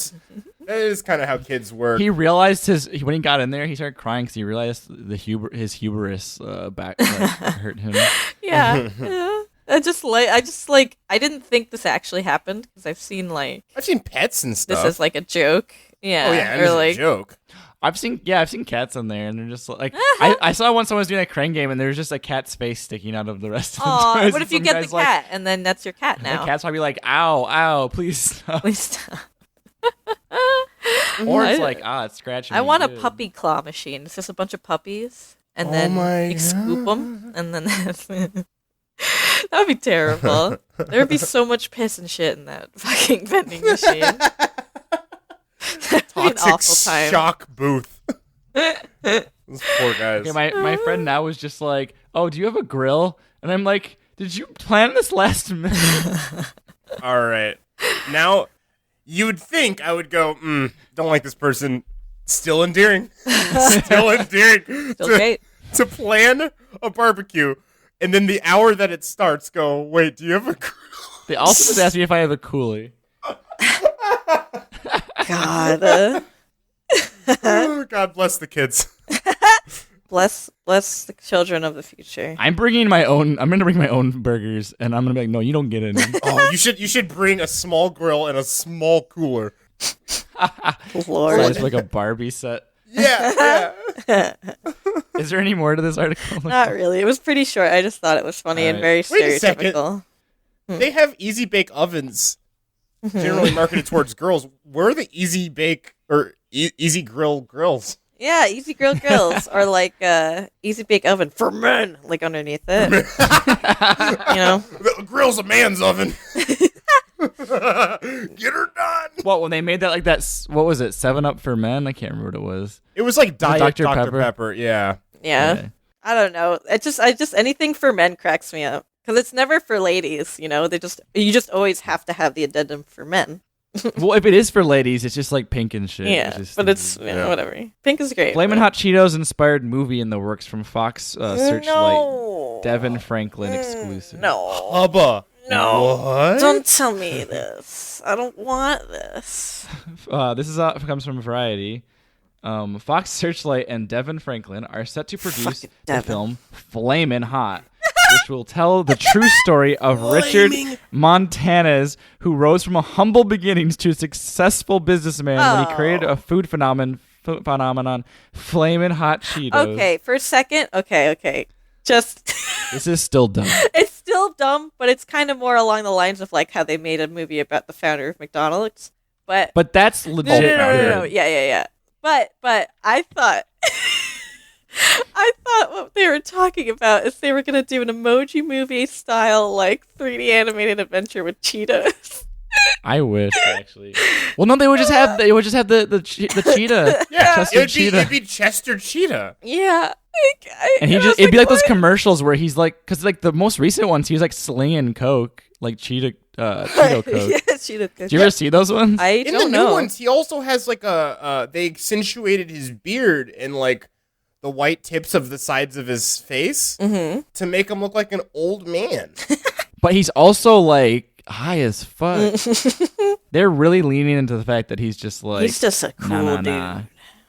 That is kind of how kids work. He realized when he got in there, he started crying because he realized his hubris hurt him. Yeah. Yeah. I didn't think this actually happened because I've seen pets and stuff. this as like a joke. Yeah. Oh yeah, or it's like a joke. I've seen cats in there, and they're just like I saw once someone was doing a crane game, and there was just a cat's face sticking out of the rest of the oh, toys. what if you Some get the guy's like, cat and then that's your cat The now? cat's probably like, ow, please stop. Please stop. Or it's like, it's scratching. I me want a good. puppy claw machine. It's just a bunch of puppies, and then you scoop them, and then that would be terrible. There would be so much piss and shit in that fucking vending machine. That'd be an awful time. Shock booth. Those poor guys. Okay, my friend now was just like, oh, do you have a grill? And I'm like, did you plan this last minute? All right. Now, you would think I would go, don't like this person. Still endearing. Still endearing. Still great. To plan a barbecue, and then the hour that it starts, go, wait, do you have a grill? They also just asked me if I have a coolie. God. Oh, God bless the kids. Bless the children of the future. I'm bringing my own. I'm gonna bring my own burgers, and I'm gonna be like, no, you don't get any. Oh, you should bring a small grill and a small cooler. Lord. So it's like a Barbie set. Yeah. Is there any more to this article? Not really. It was pretty short. I just thought it was funny and very Wait a second. stereotypical. They have easy bake ovens, generally marketed towards girls. Where are the easy bake or easy grill grills? Yeah, easy grill grills or like easy bake oven for men, like underneath it. You know, The grill's a man's oven. Get her done. What, when they made that, like that? What was it? 7-Up for men? I can't remember what it was. It was like Diet Dr. Dr. Pepper? Pepper. Yeah. yeah. I don't know. I just anything for men cracks me up because it's never for ladies. You know, you just always have to have the addendum for men. Well, if it is for ladies, it's just like pink and shit. Yeah, but it's whatever. Pink is great. Flamin' but- Hot Cheetos inspired movie in the works from Fox Searchlight. No. Devin Franklin exclusive. No. Hubba. No. What? Don't tell me this. I don't want this. This comes from Variety. Fox Searchlight and Devin Franklin are set to produce Fucking the Devin. film Flamin' Hot, which will tell the true story of Richard Montanez, who rose from a humble beginnings to a successful businessman when he created a food phenomenon, Flamin' Hot Cheetos. Okay, for a second. Okay. Just This is still dumb. it's still dumb, but it's kind of more along the lines of like how they made a movie about the founder of McDonald's. But But legit. no. Yeah. But I thought what they were talking about is they were gonna do an emoji movie style like 3D animated adventure with Cheetos. I wish, actually. Well, no, they would just have the cheetah. Yeah, Chester it'd Cheetah. be Chester Cheetah. Yeah, And it'd be like those commercials where he's like, because like the most recent ones, he was like slinging coke, like Cheeto coke. Yeah, Cheeto coke. Did you ever see those ones? I In don't the know. new ones, he also has like they accentuated his beard and like the white tips of the sides of his face to make him look like an old man. But he's also like high as fuck. They're really leaning into the fact that he's just like, He's just a cool nah.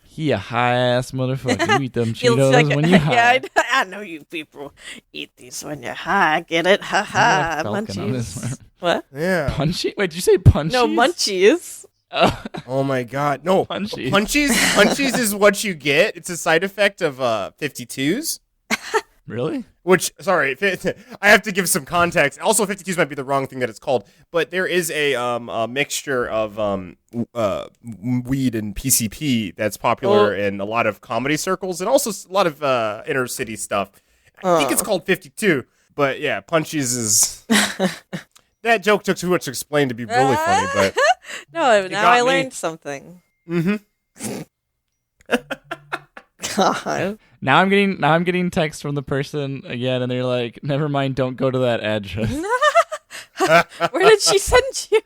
He a high ass motherfucker. You eat them He looks Cheetos like when you high. Yeah, I know you people eat these when you're high. Get it? Ha ha. Munchies. What? Yeah. Punchy? Wait, did you say punchies? No, munchies. Oh my god. No. Punchies. Punchies is what you get. It's a side effect of 52s. Really? Which, sorry, I have to give some context. Also, 52s might be the wrong thing that it's called, but there is a mixture of weed and PCP that's popular in a lot of comedy circles and also a lot of inner city stuff. I think it's called 52, but yeah, Punchies is... That joke took too much to explain to be really funny, but... No, now I me. learned something. Mm-hmm. God. Now I'm getting text from the person again, and they're like, "Never mind, don't go to that address." Where did she send you?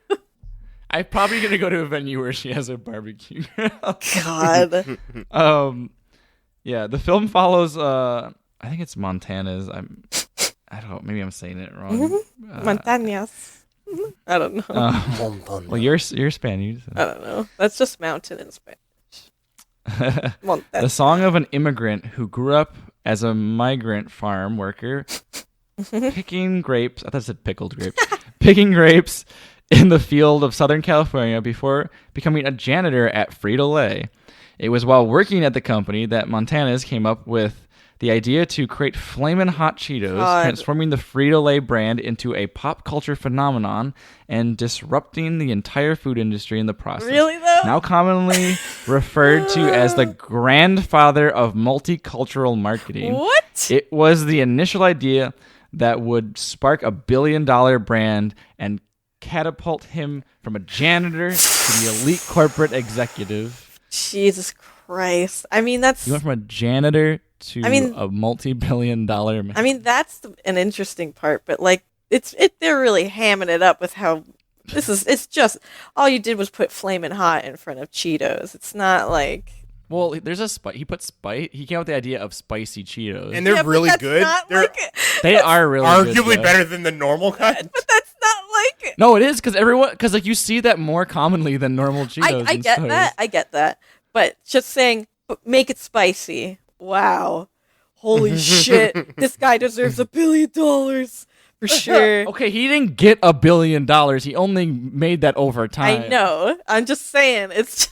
I'm probably gonna go to a venue where she has a barbecue grill. God. Yeah, the film follows. I think it's Montana's. I don't know. Maybe I'm saying it wrong. Montañas. I don't know. Well, you're Spanish. I don't know. That's just mountain in Spanish. The song of an immigrant who grew up as a migrant farm worker, picking grapes. I thought it said pickled grapes. Picking grapes in the field of Southern California before becoming a janitor at Frito-Lay. It was while working at the company that Montana's came up with the idea to create Flamin' Hot Cheetos, transforming the Frito-Lay brand into a pop culture phenomenon and disrupting the entire food industry in the process. Really, though? Now commonly referred to as the grandfather of multicultural marketing. What? It was the initial idea that would spark $1 billion brand and catapult him from a janitor to the elite corporate executive. Jesus Christ. I mean, that's... You went from a janitor to a multi-billion-dollar man. I mean, that's an interesting part, but like, they're really hamming it up with how it's just all you did was put Flamin' Hot in front of Cheetos. It's not like... Well, there's a spice. He put spice. He came up with the idea of spicy Cheetos, And they're really good. They're they are really arguably good, better than the normal kind. But that's not like... No, it is because like you see that more commonly than normal Cheetos. I get that. I get that. But just saying, make it spicy. Wow. Holy shit. This guy deserves $1 billion for sure. Okay, he didn't get $1 billion. He only made that over time. I know. I'm just saying. It's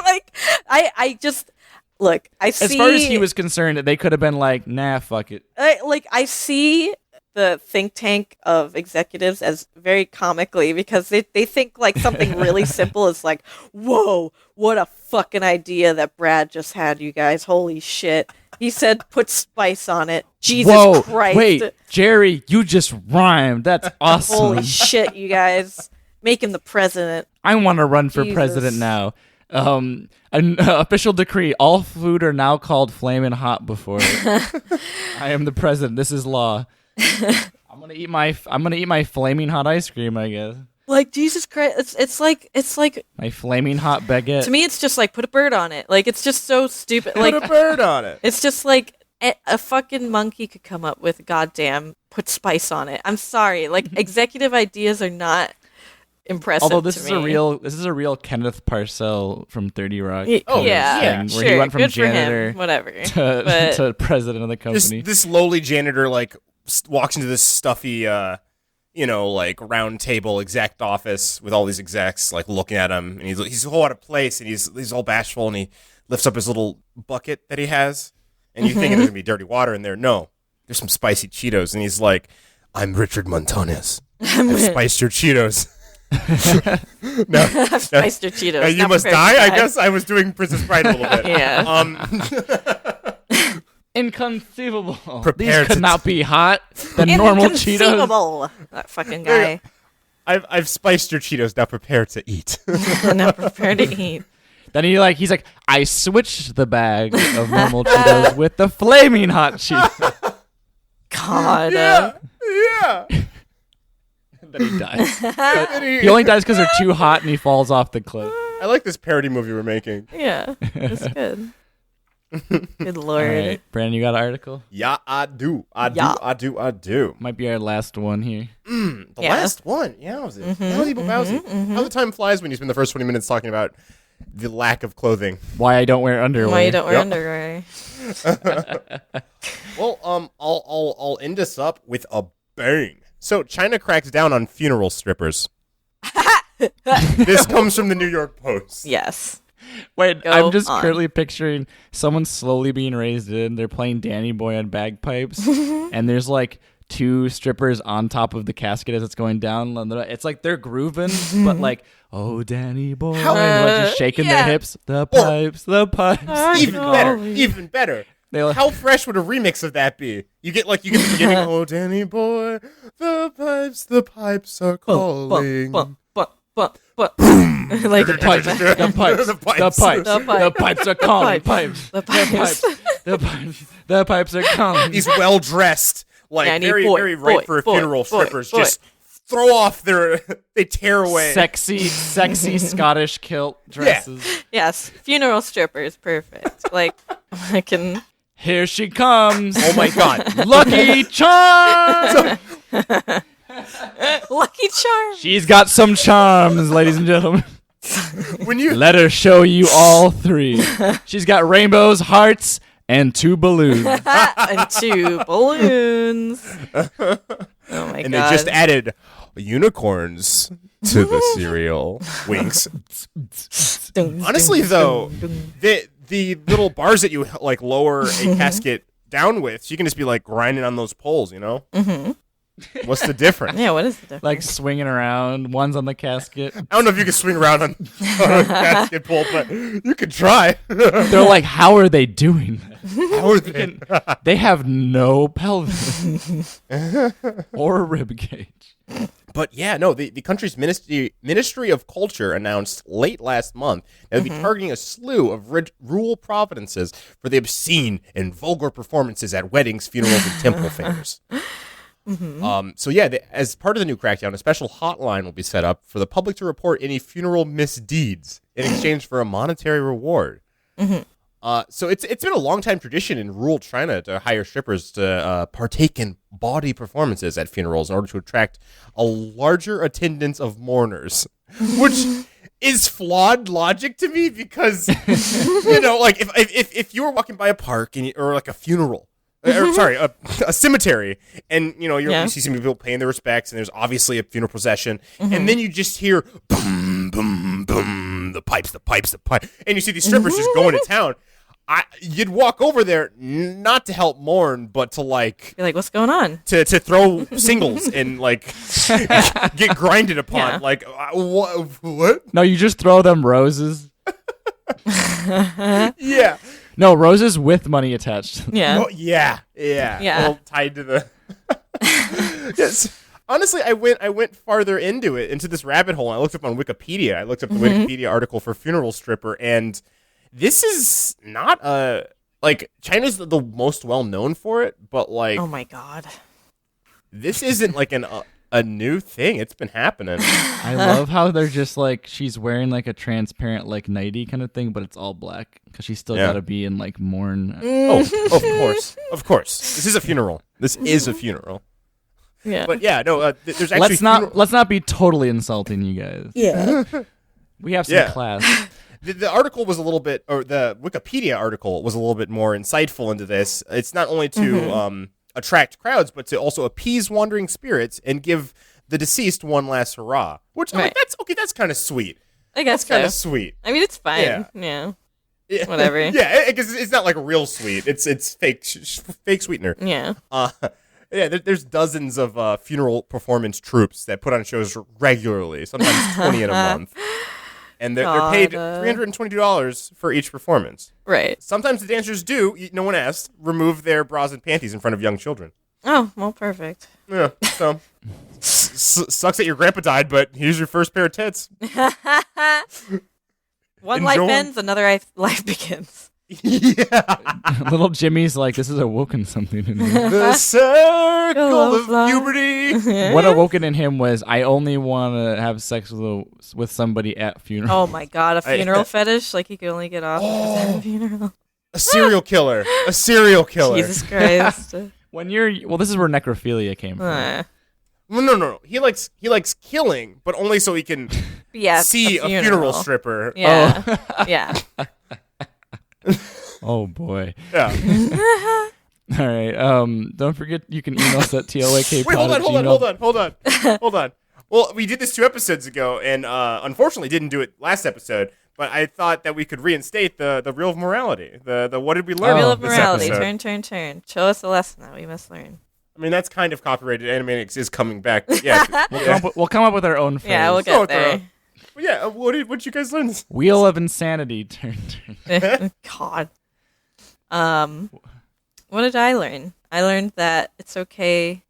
like, I just, look, I see. As far as he was concerned, they could have been like, nah, fuck it. I see the think tank of executives as very comically because they think like something really simple is like, whoa, what a fucking idea that Brad just had, you guys. Holy shit. He said put spice on it. Jesus Christ. Wait, Jerry, you just rhymed. That's awesome. Holy shit, you guys. Make him the president. I want to run for president now. An official decree: all food are now called Flamin' Hot before it. I am the president. This is law. I'm gonna eat my flaming hot ice cream, I guess. Like, Jesus Christ, it's like My flaming hot baguette. to me it's just like put a bird on it. Like, it's just so stupid. Like, Put a bird on it. it's just like a fucking monkey could come up with goddamn put spice on it. I'm sorry. Like, executive ideas are not impressive. Although this to is me. a real Kenneth Parcell from 30 Rock. Yeah, thing, sure. where he went from Good for janitor him. Whatever. to president of the company. This lowly janitor like walks into this stuffy like round table exec office with all these execs like looking at him, and he's all out of place, and he's all bashful, and he lifts up his little bucket that he has, and you think there's gonna be dirty water in there. No, there's some spicy Cheetos, and he's like, "I'm Richard Montañez. I've spiced your Cheetos." I've spiced your Cheetos. You Not must prepared die. to I guess I was doing Princess Bride a little bit. Yeah. Inconceivable. Prepared These could to- not be hot than normal Cheetos. Inconceivable. That fucking guy. I've spiced your Cheetos. Now prepare to eat. Not prepared to eat. Then he's like, I switched the bag of normal Cheetos with the flaming hot Cheetos. God. Yeah. Then he dies. He only dies because they're too hot and he falls off the cliff. I like this parody movie we're making. Yeah, that's good. Good lord. All right, Brandon, you got an article? Yeah, I do. I do. Might be our last one here. The last one. Yeah, was it? How the time flies when you spend the first 20 minutes talking about the lack of clothing. Why I don't wear underwear. Why you don't wear underwear. Well, I'll end us up with a bang. So China cracks down on funeral strippers. This comes from the New York Post. Yes. Wait, Go I'm just on. currently picturing someone slowly being raised in. They're playing Danny Boy on bagpipes, and there's like two strippers on top of the casket as it's going down. It's like they're grooving, but like, oh, Danny Boy, and like just shaking their hips. The pipes, the pipes. Even better. They How fresh would a remix of that be? You get the beginning. Oh, Danny Boy, the pipes are calling. Like the pipes are calling. The pipes are calling. These well dressed, like Danny very boy, very right boy, for a boy, funeral boy, strippers boy. just throw off they tear away. Sexy Scottish kilt dresses. Yes, funeral strippers, perfect. Like I can. Here she comes. Oh my God. Lucky Charm. Lucky Charm. She's got some charms, ladies and gentlemen. When you Let her show you all three. She's got rainbows, hearts, and 2 balloons. And 2 balloons. Oh my and god. they just added unicorns to the cereal. Winks. Honestly, though, the little bars that you like lower a casket down with, so you can just be like grinding on those poles, you know? Mm-hmm. What's the difference? Yeah, what is the difference? Like swinging around. One's on the casket. I don't know if you can swing around on a casket pole, but you could try. They're like, how are they doing that? How are they? They have no pelvis or rib cage. But yeah, no, the country's Ministry of Culture announced late last month that they'll be targeting a slew of rural provinces for the obscene and vulgar performances at weddings, funerals, and temple fairs. So yeah, as part of the new crackdown, a special hotline will be set up for the public to report any funeral misdeeds in exchange for a monetary reward. So it's been a long time tradition in rural China to hire strippers to partake in bawdy performances at funerals in order to attract a larger attendance of mourners, which is flawed logic to me because you know, like if you were walking by a park or like a funeral. Or, sorry, a cemetery, and you know you see some people paying their respects, and there's obviously a funeral procession, and then you just hear boom, boom, boom, the pipes, and you see these strippers just going to town. You'd walk over there not to help mourn, but to like, you're like, what's going on? To throw singles and like get grinded upon. Yeah. Like what? No, you just throw them roses. Yeah. No, roses with money attached. Yeah. Oh, yeah. All tied to the. Yes. Honestly, I went farther into this rabbit hole. I looked up on Wikipedia. I looked up the Wikipedia article for funeral stripper, and this is not China's the most well known for it, but like, oh my god, this isn't like a new thing. It's been happening. I love how they're just like, she's wearing like a transparent like nightie kind of thing, but it's all black because she's still got to be in like mourn. Oh, of course. This is a funeral. Yeah. But yeah, no. There's actually let's not be totally insulting you guys. Yeah. We have some class. The article was a little bit, or the Wikipedia article was a little bit more insightful into this. It's not only to attract crowds, but to also appease wandering spirits and give the deceased one last hurrah. Which I'm like, that's kind of sweet. I guess kind of sweet. I mean, it's fine. Yeah. Whatever. Yeah, because it's not like real sweet. It's fake sweetener. Yeah. Yeah, there's dozens of funeral performance troupes that put on shows regularly, sometimes 20 in a month. And they're paid $322 for each performance. Right. Sometimes the dancers do, no one asked, remove their bras and panties in front of young children. Oh, well, perfect. Yeah, so sucks that your grandpa died, but here's your first pair of tits. One life ends, another life begins. Yeah. Little Jimmy's like, this has awoken something in me. The circle of puberty. What awoken in him was, I only want to have sex with somebody at funeral. Oh my god, a funeral fetish? Like he could only get off at a funeral. A serial killer. A serial killer. Jesus Christ. This is where necrophilia came from. No. He likes killing, but only so he can see a funeral stripper. Yeah. Yeah. Oh boy. Yeah. All right. Don't forget you can email us at TLAKpod. Wait, hold on. Well, we did this 2 episodes ago, and unfortunately didn't do it last episode. But I thought that we could reinstate the reel of morality. The what did we learn? Reel of this morality. episode? Turn. Show us a lesson that we must learn. I mean, that's kind of copyrighted. Animaniacs is coming back. Yeah. We'll come up with our own phrase. Yeah, we'll get there. Yeah, what'd you guys learn? Wheel of insanity. Turn. God. What did I learn? I learned that it's okay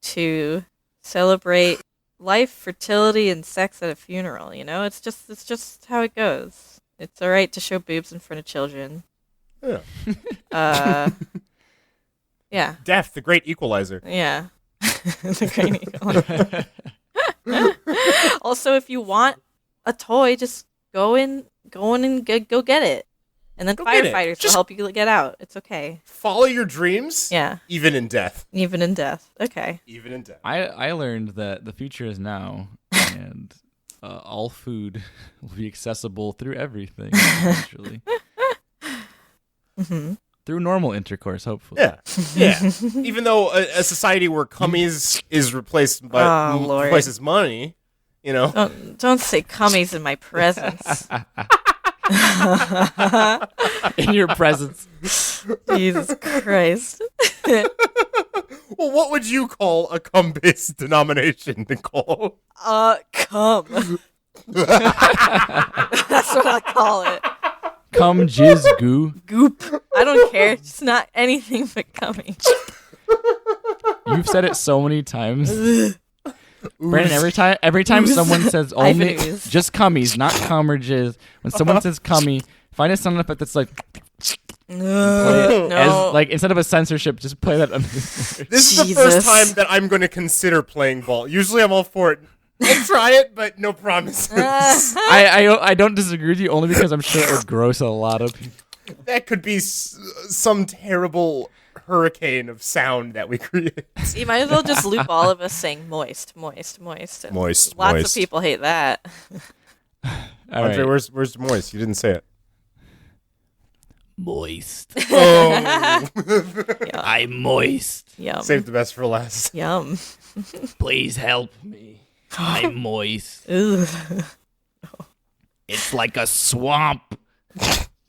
to celebrate life, fertility, and sex at a funeral. You know, it's just how it goes. It's all right to show boobs in front of children. Yeah. Yeah. Death, the great equalizer. Yeah. The great equalizer. Also, if you want a toy, just go in and go get it. And then firefighters will help you get out. It's okay. Follow your dreams. Yeah. Even in death. Even in death. Okay. Even in death. I learned that the future is now, and all food will be accessible through everything, actually. Mm-hmm. Through normal intercourse, hopefully. Yeah. Even though a society where cummies is replaced by replaces money, you know. Don't say cummies in my presence. In your presence. Jesus Christ. Well, what would you call a cum-based denomination, Nicole? Cum. That's what I call it. Cum, jizz, goo. Goop. I don't care. It's not anything but coming. You've said it so many times. Brandon, every time someone says only just cummies, not cum or jizz. When someone says cummy, find a sound effect that's like No. like instead of a censorship, just play that. This is the first time that I'm going to consider playing ball. Usually I'm all for it. I'll try it, but no promises. I don't disagree with you only because I'm sure it would gross a lot of people. That could be some terrible hurricane of sound that we create. You might as well just loop all of us saying moist. Moist. Lots of people hate that. Andre, right. where's moist? You didn't say it. Moist. Oh. I'm moist. Yum. Save the best for last. Yum. Please help me. I'm moist. Ugh. It's like a swamp.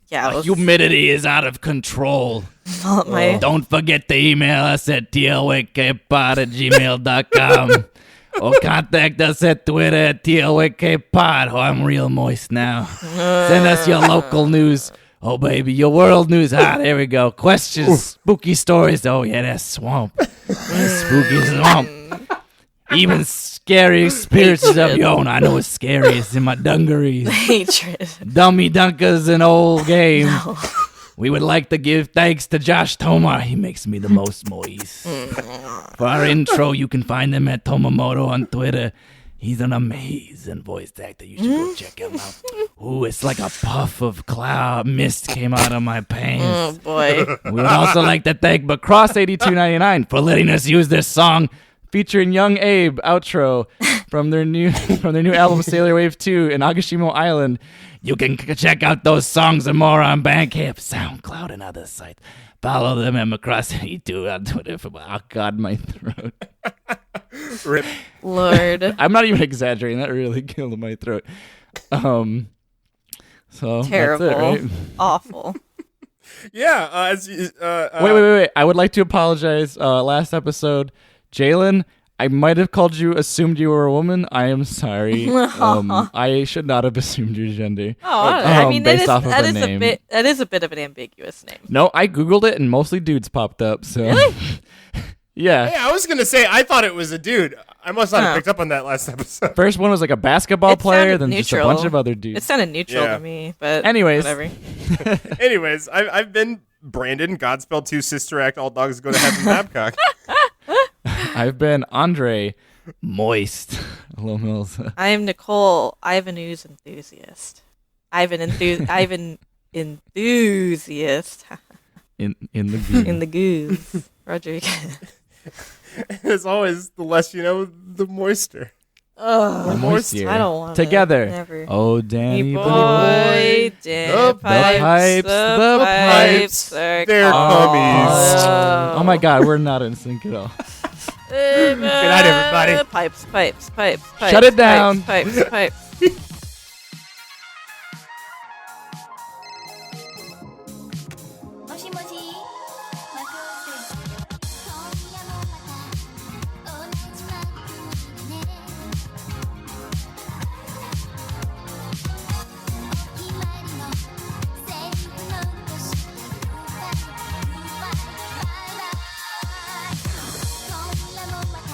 Yeah. Humidity is out of control. Don't forget to email us at tlwkpod@gmail.com or contact us at Twitter at tlwkpod. Oh, I'm real moist now. Send us your local news. Oh, baby, your world news. There we go. Questions, spooky stories. Oh, yeah, that's swamp. That's spooky swamp. Even scary experiences of your own. I know it's scariest in my dungarees. Hatred. Dummy Dunkers, an old game. No. We would like to give thanks to Josh Tomar. He makes me the most moist. For our intro, you can find him at Tomamoto on Twitter. He's an amazing voice actor. You should go check him out. Ooh, it's like a puff of cloud mist came out of my pants. Oh, boy. We would also like to thank Macross8299 for letting us use this song featuring Young Abe outro from their new album Sailor Wave 2 in Agashimo Island. You can check out those songs and more on Bandcamp, SoundCloud, and other sites. Follow them at Macross82 on Twitter. Oh God, my throat. Rip. Lord. I'm not even exaggerating. That really killed my throat. So terrible. That's it, right? Awful. Yeah. Wait. I would like to apologize. Last episode, Jalen, I might have assumed you were a woman. I am sorry. I should not have assumed your gender. I mean, based off of the name. That is a bit of an ambiguous name. No, I Googled it and mostly dudes popped up. So. Really? Yeah. Hey, I was going to say, I thought it was a dude. I must not have picked up on that last episode. First one was like a basketball It player, sounded then just a neutral. bunch of other dudes. It sounded neutral Yeah. to me, but Anyways. whatever. Anyways, I've been Brandon, Godspell 2, Sister Act, All Dogs Go to Heaven, Babcock. I've been Andre Moist. Low Mills. I am Nicole. I have a news enthusiast. I have an enthusiast in the goose. in the goose. Rodriguez. As always, the less you know, the moister. Oh, moister. I don't want Together. Never. Oh, Danny Boy, boy. the pipes, the pipes, are they're calling. Oh my God, we're not in sync at all. Good night, everybody. Pipes. Shut it down. Pipes. もしもしマクス今夜もまた同じマックねお決まりのセリフ残してバイバイ今夜もまた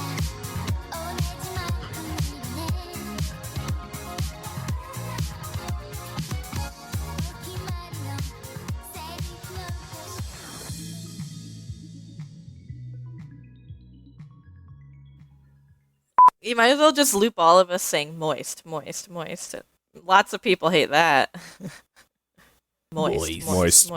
同じマックねお決まりのセリフ残して You might as well just loop all of us saying moist. Lots of people hate that. Moist. Moist.